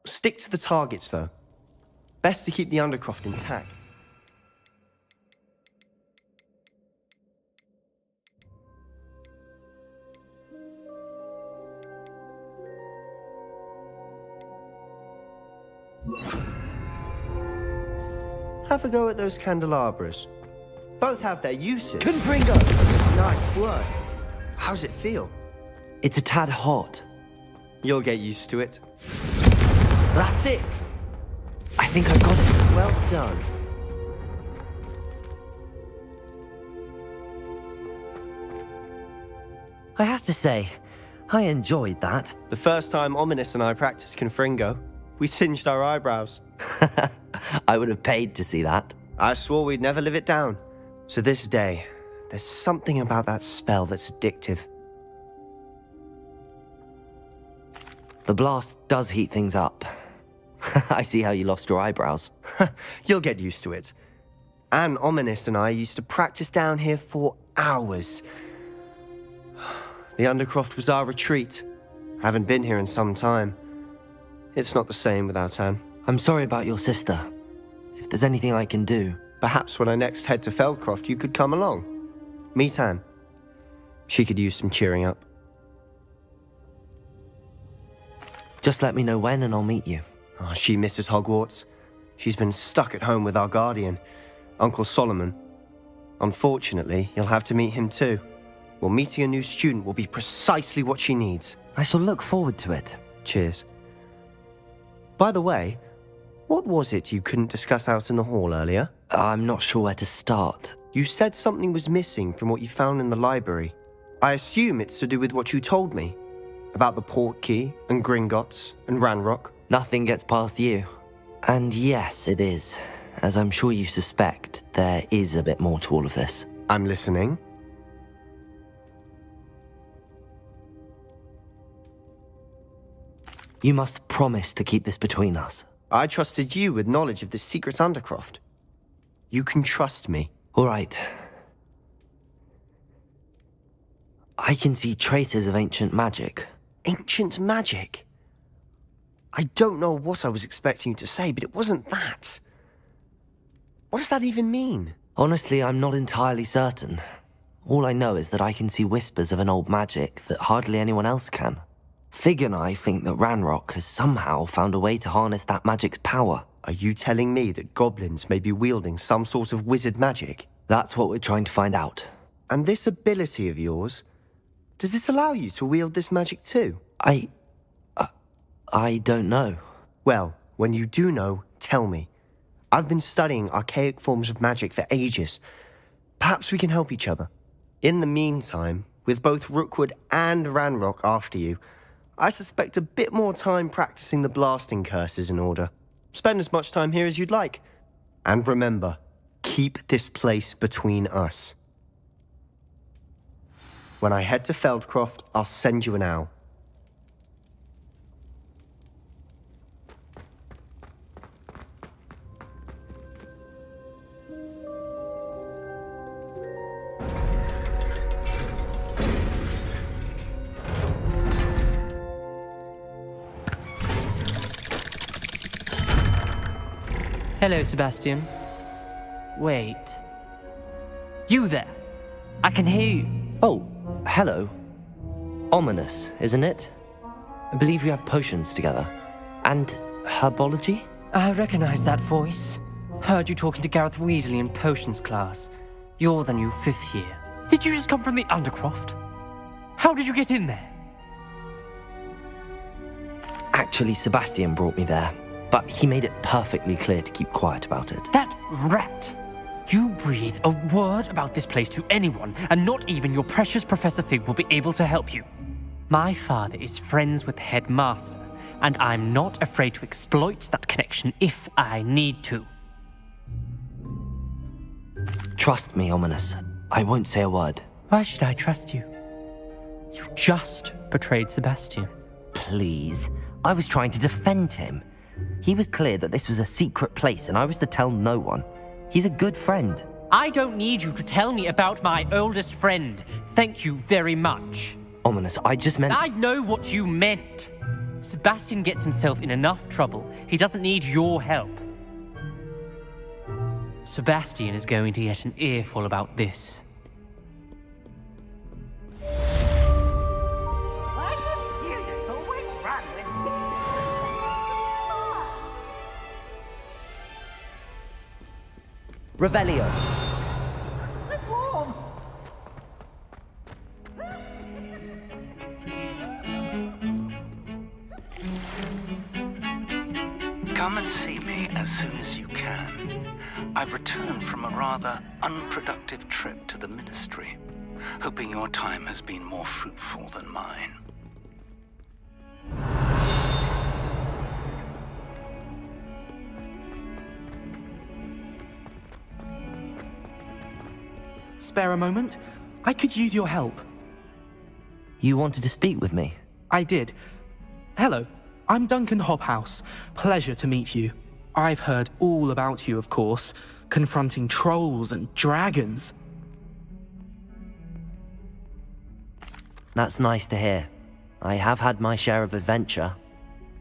Stick to the targets, though. Best to keep the Undercroft intact. Have a go at those candelabras. Both have their uses. Confringo! Nice work. How's it feel? It's a tad hot. You'll get used to it. That's it! I think I got it. Well done. I have to say, I enjoyed that. The first time Ominous and I practiced Confringo, we singed our eyebrows. I would have paid to see that. I swore we'd never live it down. To this day, there's something about that spell that's addictive. The blast does heat things up. I see how you lost your eyebrows. You'll get used to it. Anne, Ominous and I used to practice down here for hours. The Undercroft was our retreat. Haven't been here in some time. It's not the same without Anne. I'm sorry about your sister. If there's anything I can do... Perhaps when I next head to Feldcroft, you could come along. Meet Anne. She could use some cheering up. Just let me know when and I'll meet you. Oh, she misses Hogwarts. She's been stuck at home with our guardian, Uncle Solomon. Unfortunately, you'll have to meet him too. Well, meeting a new student will be precisely what she needs. I shall look forward to it. Cheers. By the way, what was it you couldn't discuss out in the hall earlier? I'm not sure where to start. You said something was missing from what you found in the library. I assume it's to do with what you told me. About the Portkey, and Gringotts, and Ranrock. Nothing gets past you. And yes, it is. As I'm sure you suspect, there is a bit more to all of this. I'm listening. You must promise to keep this between us. I trusted you with knowledge of the secret Undercroft. You can trust me. All right. I can see traces of ancient magic. Ancient magic? I don't know what I was expecting you to say, but it wasn't that. What does that even mean? Honestly, I'm not entirely certain. All I know is that I can see whispers of an old magic that hardly anyone else can. Fig and I think that Ranrock has somehow found a way to harness that magic's power. Are you telling me that goblins may be wielding some sort of wizard magic? That's what we're trying to find out. And this ability of yours, does it allow you to wield this magic too? I don't know. Well, when you do know, tell me. I've been studying archaic forms of magic for ages. Perhaps we can help each other. In the meantime, with both Rookwood and Ranrock after you, I suspect a bit more time practicing the blasting curse is in order. Spend as much time here as you'd like. And remember, keep this place between us. When I head to Feldcroft, I'll send you an owl. Hello, Sebastian. Wait. You there? I can hear you. Oh, hello. Ominous, isn't it? I believe you have potions together. And herbology? I recognize that voice. Heard you talking to Gareth Weasley in potions class. You're the new 5th year. Did you just come from the Undercroft? How did you get in there? Actually, Sebastian brought me there, but he made it perfectly clear to keep quiet about it. That rat! You breathe a word about this place to anyone, and not even your precious Professor Fig will be able to help you. My father is friends with the headmaster, and I'm not afraid to exploit that connection if I need to. Trust me, Ominous. I won't say a word. Why should I trust you? You just betrayed Sebastian. Please. I was trying to defend him. He was clear that this was a secret place, and I was to tell no one. He's a good friend. I don't need you to tell me about my oldest friend. Thank you very much. Ominous, I just meant... I know what you meant. Sebastian gets himself in enough trouble. He doesn't need your help. Sebastian is going to get an earful about this. Revelio. Come and see me as soon as you can. I've returned from a rather unproductive trip to the Ministry, hoping your time has been more fruitful than mine. Spare a moment? I could use your help. You wanted to speak with me? I did. Hello, I'm Duncan Hobhouse. Pleasure to meet you. I've heard all about you, of course, confronting trolls and dragons. That's nice to hear. I have had my share of adventure.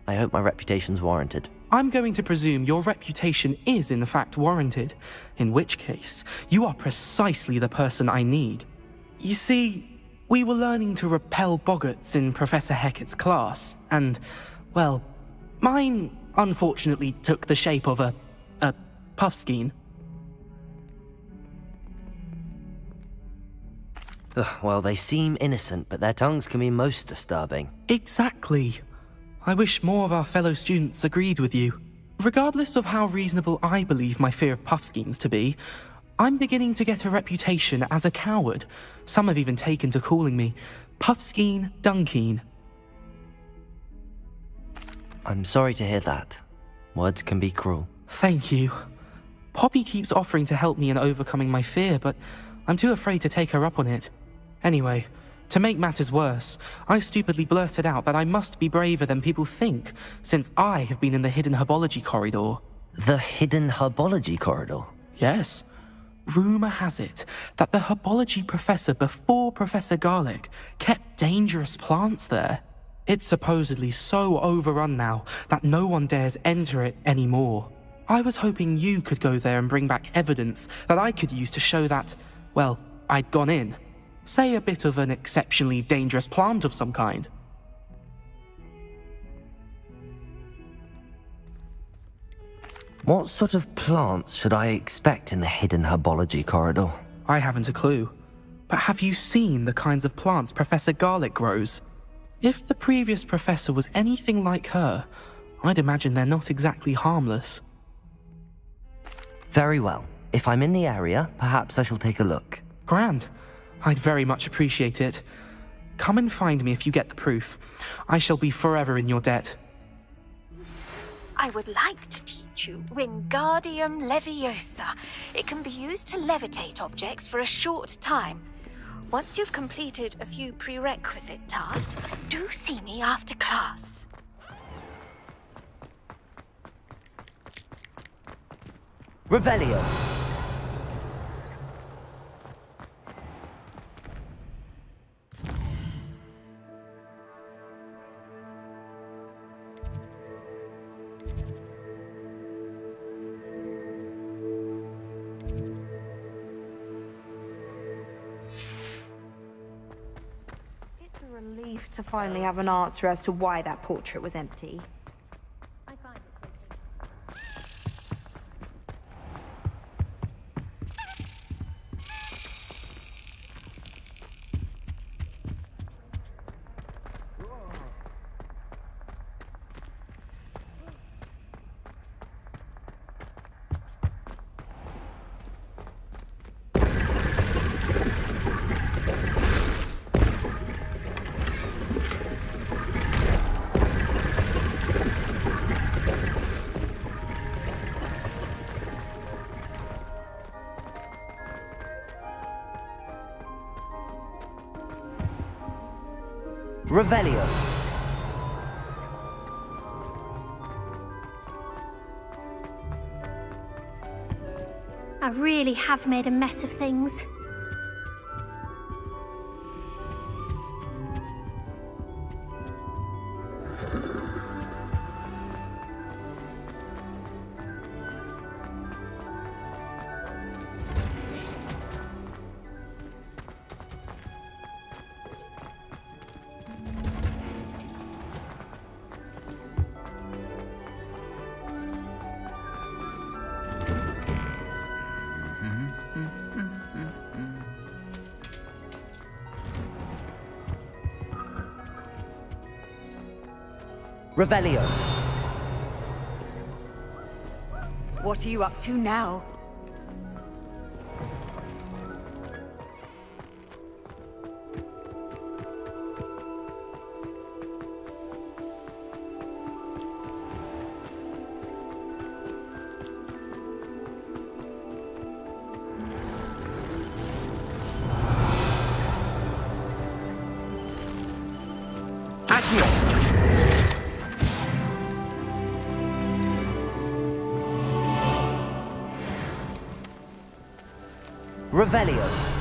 I hope my reputation's warranted. I'm going to presume your reputation is in fact warranted, in which case, you are precisely the person I need. You see, we were learning to repel boggarts in Professor Hecat's class, and, well, mine unfortunately took the shape of a puffskein. Well, they seem innocent, but their tongues can be most disturbing. Exactly. I wish more of our fellow students agreed with you. Regardless of how reasonable I believe my fear of puffskeins to be, I'm beginning to get a reputation as a coward. Some have even taken to calling me Puffskeen Dunkeen. I'm sorry to hear that. Words can be cruel. Thank you. Poppy keeps offering to help me in overcoming my fear, but I'm too afraid to take her up on it. Anyway, to make matters worse, I stupidly blurted out that I must be braver than people think, since I have been in the hidden herbology corridor. The hidden herbology corridor? Yes. Rumour has it that the herbology professor before Professor Garlick kept dangerous plants there. It's supposedly so overrun now that no one dares enter it anymore. I was hoping you could go there and bring back evidence that I could use to show that, well, I'd gone in. Say a bit of an exceptionally dangerous plant of some kind. What sort of plants should I expect in the hidden herbology corridor? I haven't a clue. But have you seen the kinds of plants Professor Garlick grows? If the previous professor was anything like her, I'd imagine they're not exactly harmless. Very well. If I'm in the area, perhaps I shall take a look. Grand. I'd very much appreciate it. Come and find me if you get the proof. I shall be forever in your debt. I would like to teach you Wingardium Leviosa. It can be used to levitate objects for a short time. Once you've completed a few prerequisite tasks, do see me after class. Revelio. It's a relief to finally have an answer as to why that portrait was empty. Revelio. I really have made a mess of things. Revelio. What are you up to now? Revelio.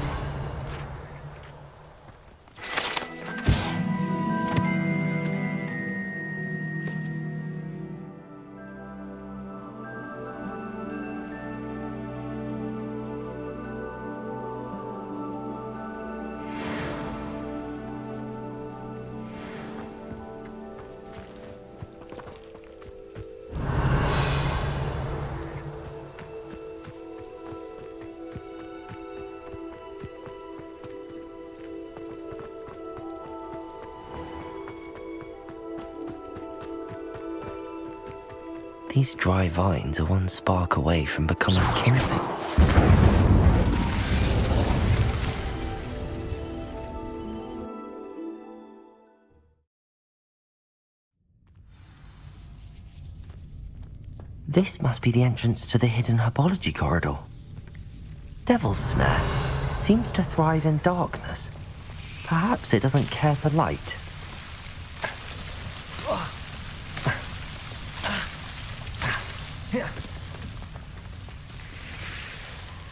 These dry vines are one spark away from becoming kindling. This must be the entrance to the hidden herbology corridor. Devil's Snare seems to thrive in darkness. Perhaps it doesn't care for light.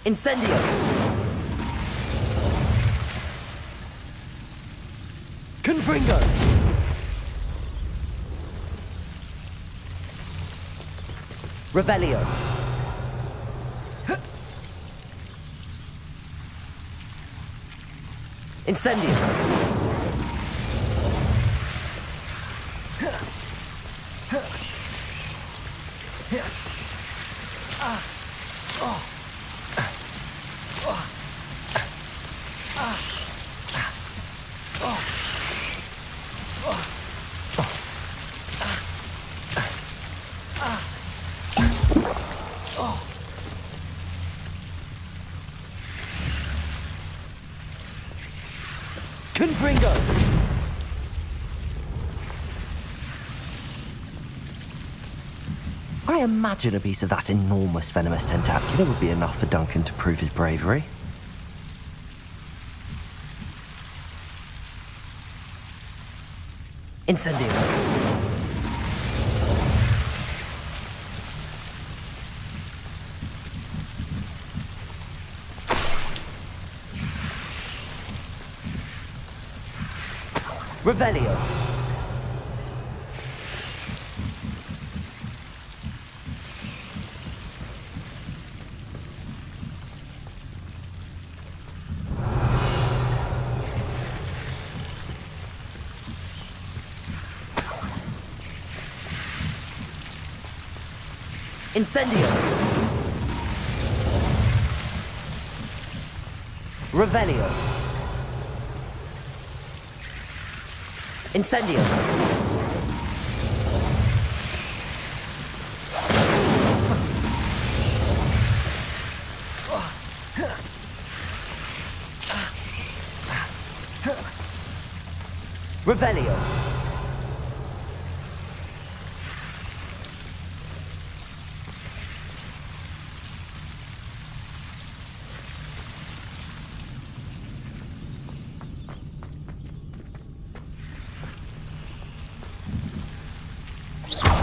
Incendio! Confringo! Revelio! Incendio! Confringo! I imagine a piece of that enormous venomous tentacular would be enough for Duncan to prove his bravery. Incendio. Revelio. Incendio. Revelio. Incendio. Revelio.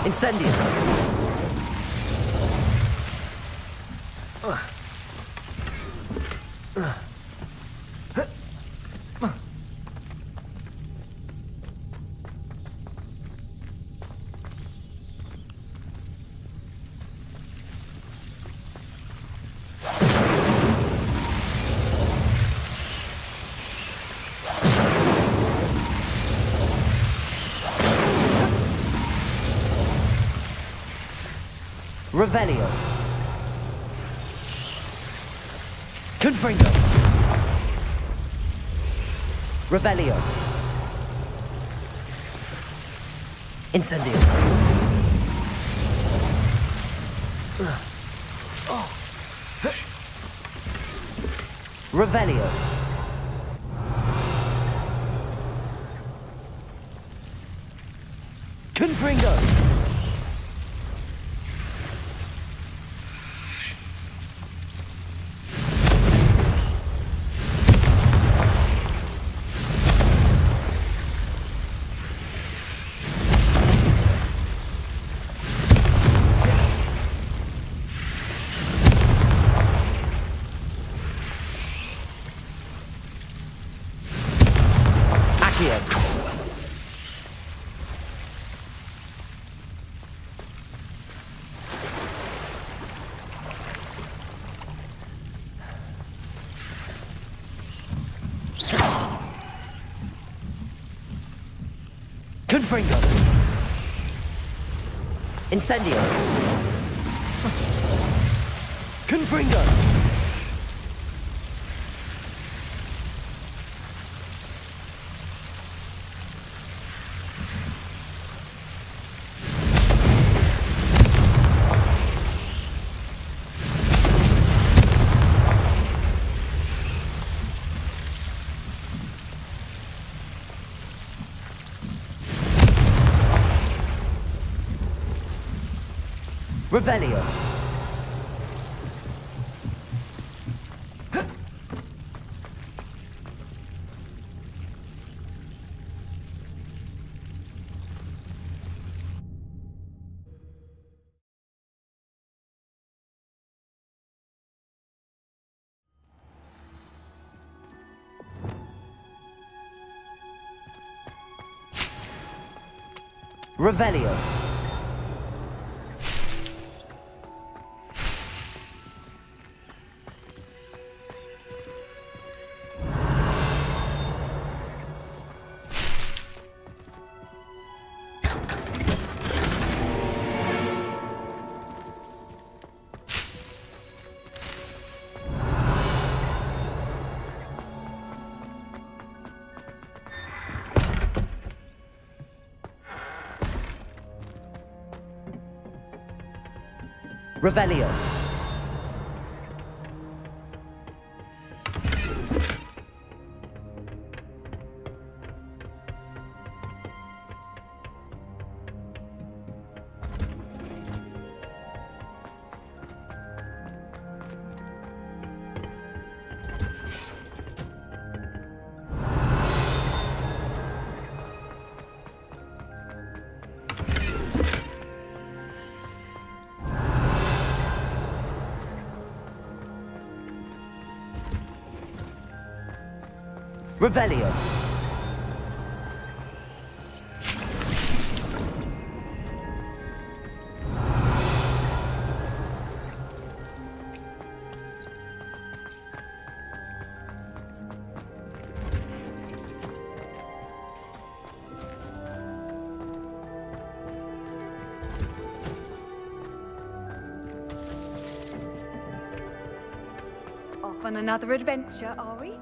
Incendio. Revelio. Confringo. Revelio. Incendio. Revelio. Confringo. Confringo. Incendio. Confringo. Revelio. Revelio. Revelio. Revelio. Off on another adventure, are we?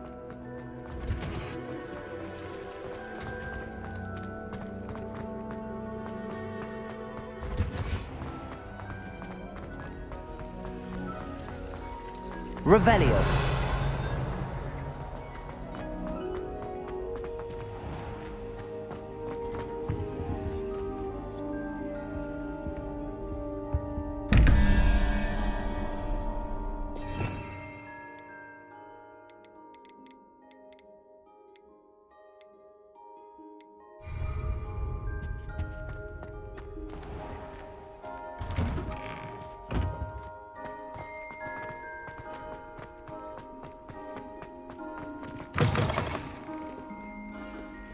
Revelio.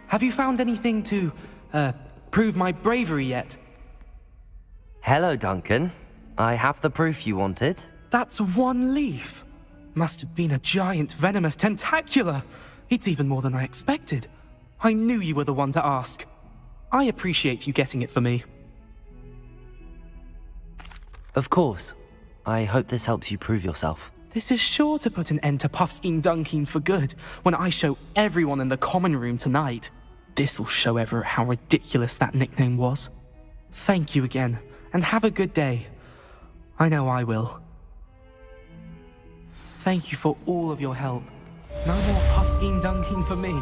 Have you found anything to, prove my bravery yet? Hello, Duncan. I have the proof you wanted. That's one leaf. Must have been a giant venomous tentacula. It's even more than I expected. I knew you were the one to ask. I appreciate you getting it for me. Of course. I hope this helps you prove yourself. This is sure to put an end to Puffskein Dunkeen for good when I show everyone in the common room tonight. This'll show Everett how ridiculous that nickname was. Thank you again, and have a good day. I know I will. Thank you for all of your help. No more Puffskein Dunkeen for me.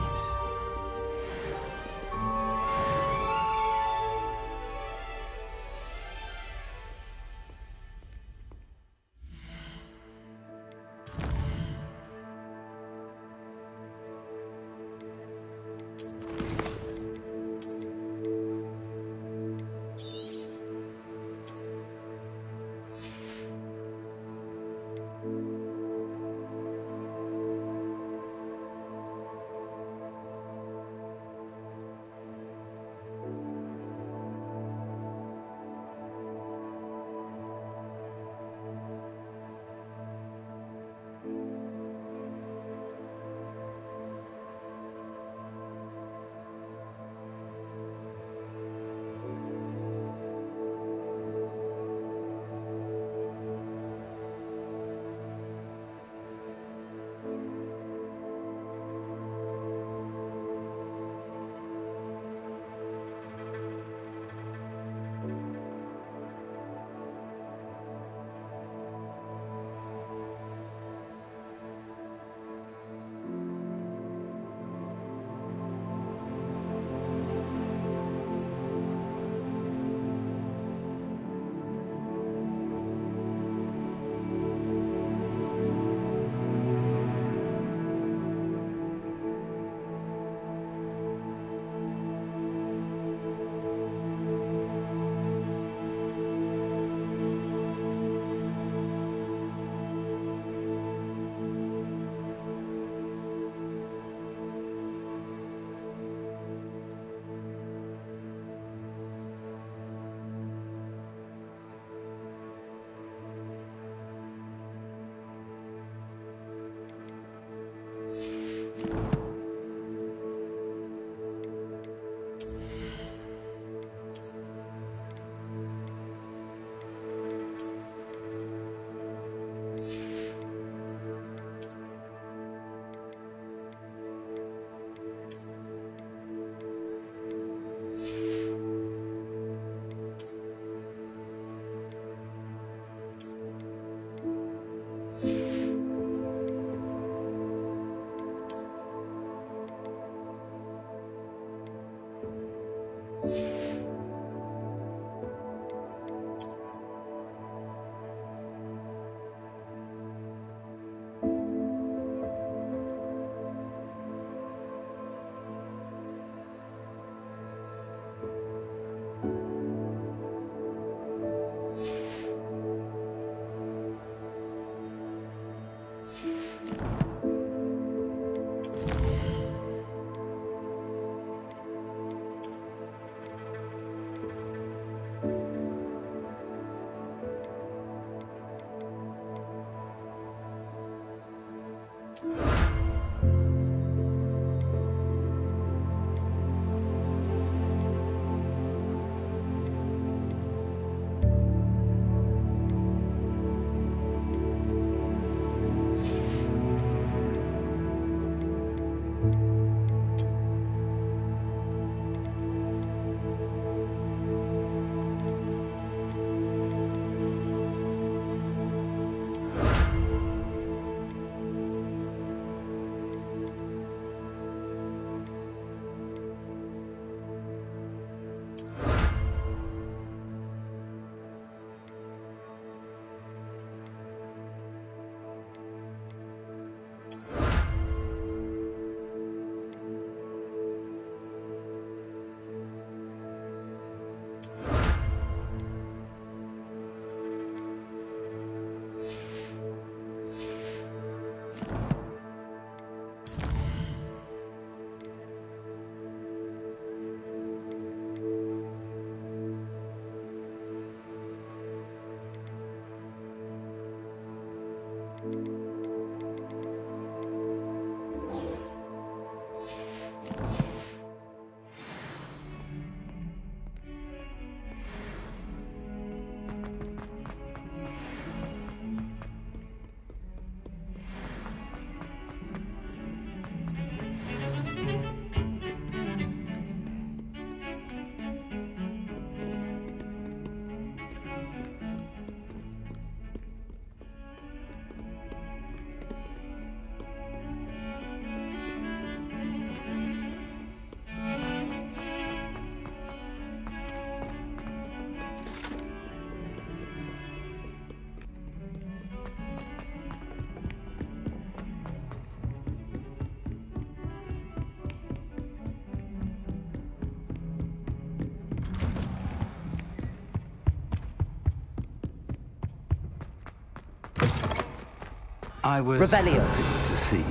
I was Revelio. happy to see you.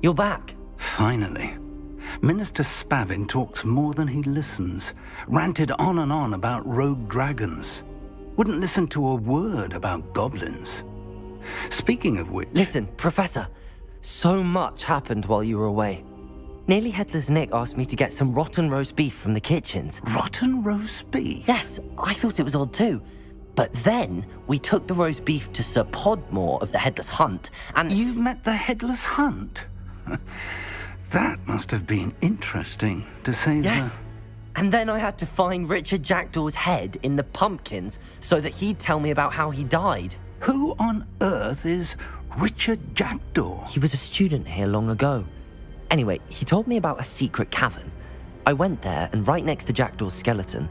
You're back. Finally. Minister Spavin talks more than he listens. Ranted on and on about rogue dragons. Wouldn't listen to a word about goblins. Speaking of which... Listen, Professor. So much happened while you were away. Nearly Headless Nick asked me to get some rotten roast beef from the kitchens. Rotten roast beef? Yes, I thought it was odd too. But then we took the roast beef to Sir Podmore of the Headless Hunt, and... You met the Headless Hunt? That must have been interesting, to say the... Yes. And then I had to find Richard Jackdaw's head in the pumpkins so that he'd tell me about how he died. Who on earth is Richard Jackdaw? He was a student here long ago. Anyway, he told me about a secret cavern. I went there, and right next to Jackdaw's skeleton,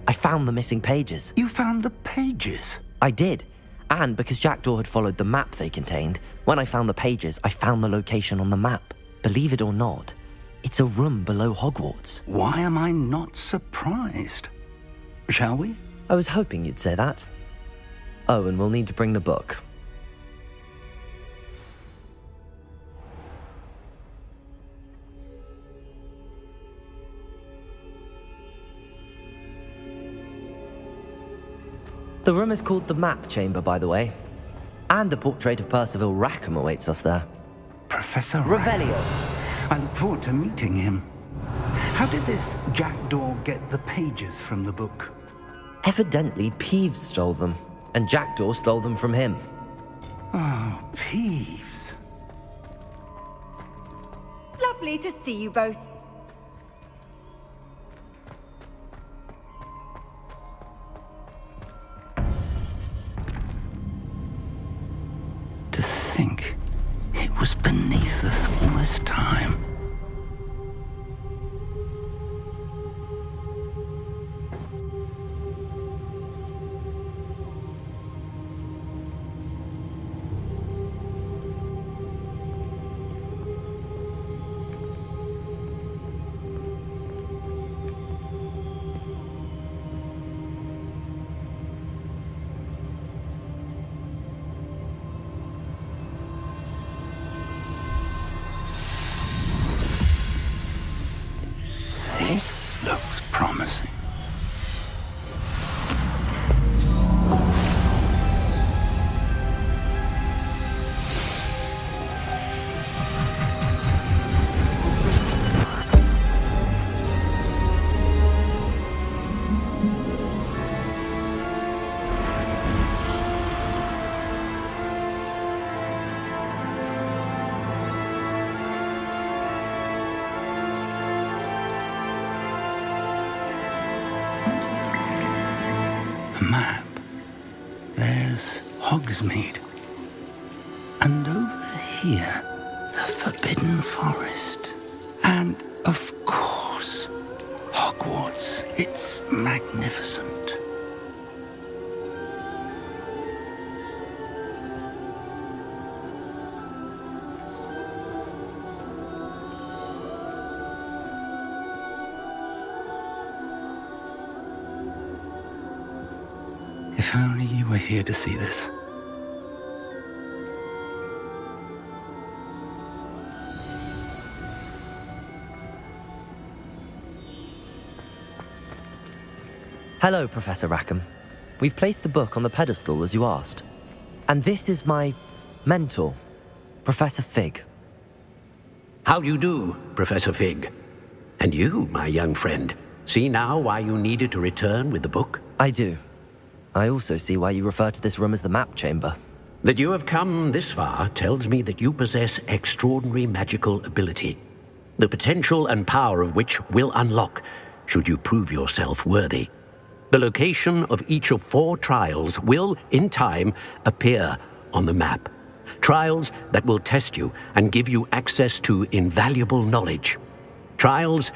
I found the missing pages. You found the pages? I did. And because Jackdaw had followed the map they contained, when I found the pages, I found the location on the map. Believe it or not, it's a room below Hogwarts. Why am I not surprised? Shall we? I was hoping you'd say that. Oh, and we'll need to bring the book. The room is called the Map Chamber, by the way. And a portrait of Percival Rackham awaits us there. Professor Revelio. I look forward to meeting him. How did this Jackdaw get the pages from the book? Evidently, Peeves stole them, and Jackdaw stole them from him. Oh, Peeves. Lovely to see you both. To think it was beneath us all this time. This looks promising. Map. There's Hogsmeade. And over here, the Forbidden Forest. And, of course, Hogwarts. It's magnificent. If only you were here to see this. Hello, Professor Rackham. We've placed the book on the pedestal as you asked. And this is my mentor, Professor Fig. How do you do, Professor Fig? And you, my young friend, see now why you needed to return with the book? I do. I also see why you refer to this room as the Map Chamber. That you have come this far tells me that you possess extraordinary magical ability, the potential and power of which will unlock should you prove yourself worthy. The location of each of 4 trials will, in time, appear on the map. Trials that will test you and give you access to invaluable knowledge. Trials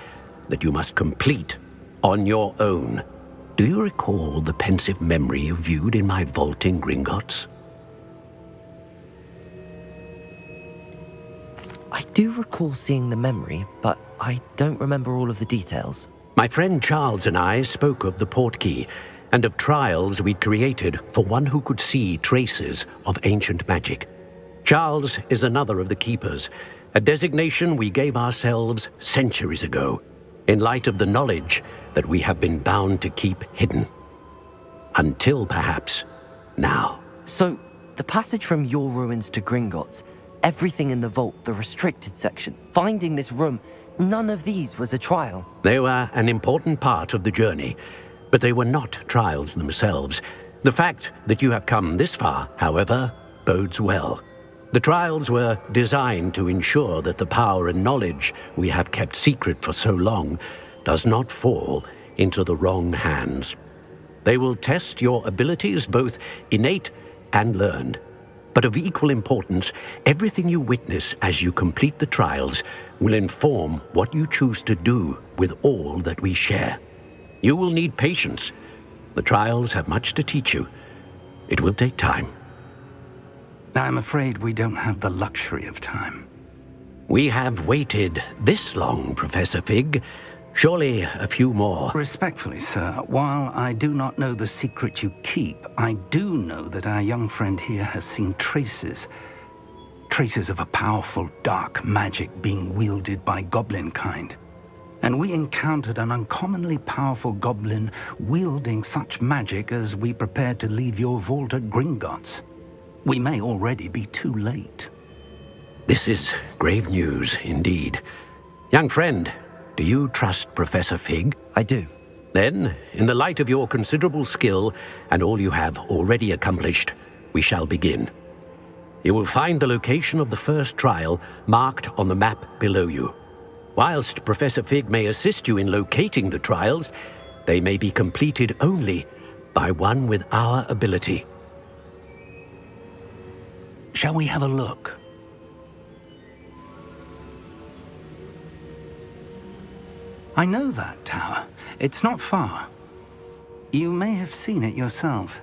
that you must complete on your own. Do you recall the pensive memory you viewed in my vault in Gringotts? I do recall seeing the memory, but I don't remember all of the details. My friend Charles and I spoke of the portkey and of trials we'd created for one who could see traces of ancient magic. Charles is another of the keepers, a designation we gave ourselves centuries ago, in light of the knowledge that we have been bound to keep hidden. Until perhaps now. So, the passage from your ruins to Gringotts, everything in the vault, the restricted section, finding this room, none of these was a trial. They were an important part of the journey, but they were not trials themselves. The fact that you have come this far, however, bodes well. The trials were designed to ensure that the power and knowledge we have kept secret for so long does not fall into the wrong hands. They will test your abilities, both innate and learned. But of equal importance, everything you witness as you complete the trials will inform what you choose to do with all that we share. You will need patience. The trials have much to teach you. It will take time. I'm afraid we don't have the luxury of time. We have waited this long, Professor Fig. Surely a few more. Respectfully, sir, while I do not know the secret you keep, I do know that our young friend here has seen traces. Traces of a powerful dark magic being wielded by goblin kind. And we encountered an uncommonly powerful goblin wielding such magic as we prepared to leave your vault at Gringotts. We may already be too late. This is grave news indeed. Young friend, do you trust Professor Fig? I do. Then, in the light of your considerable skill and all you have already accomplished, we shall begin. You will find the location of the first trial marked on the map below you. Whilst Professor Fig may assist you in locating the trials, they may be completed only by one with our ability. Shall we have a look? I know that tower. It's not far. You may have seen it yourself.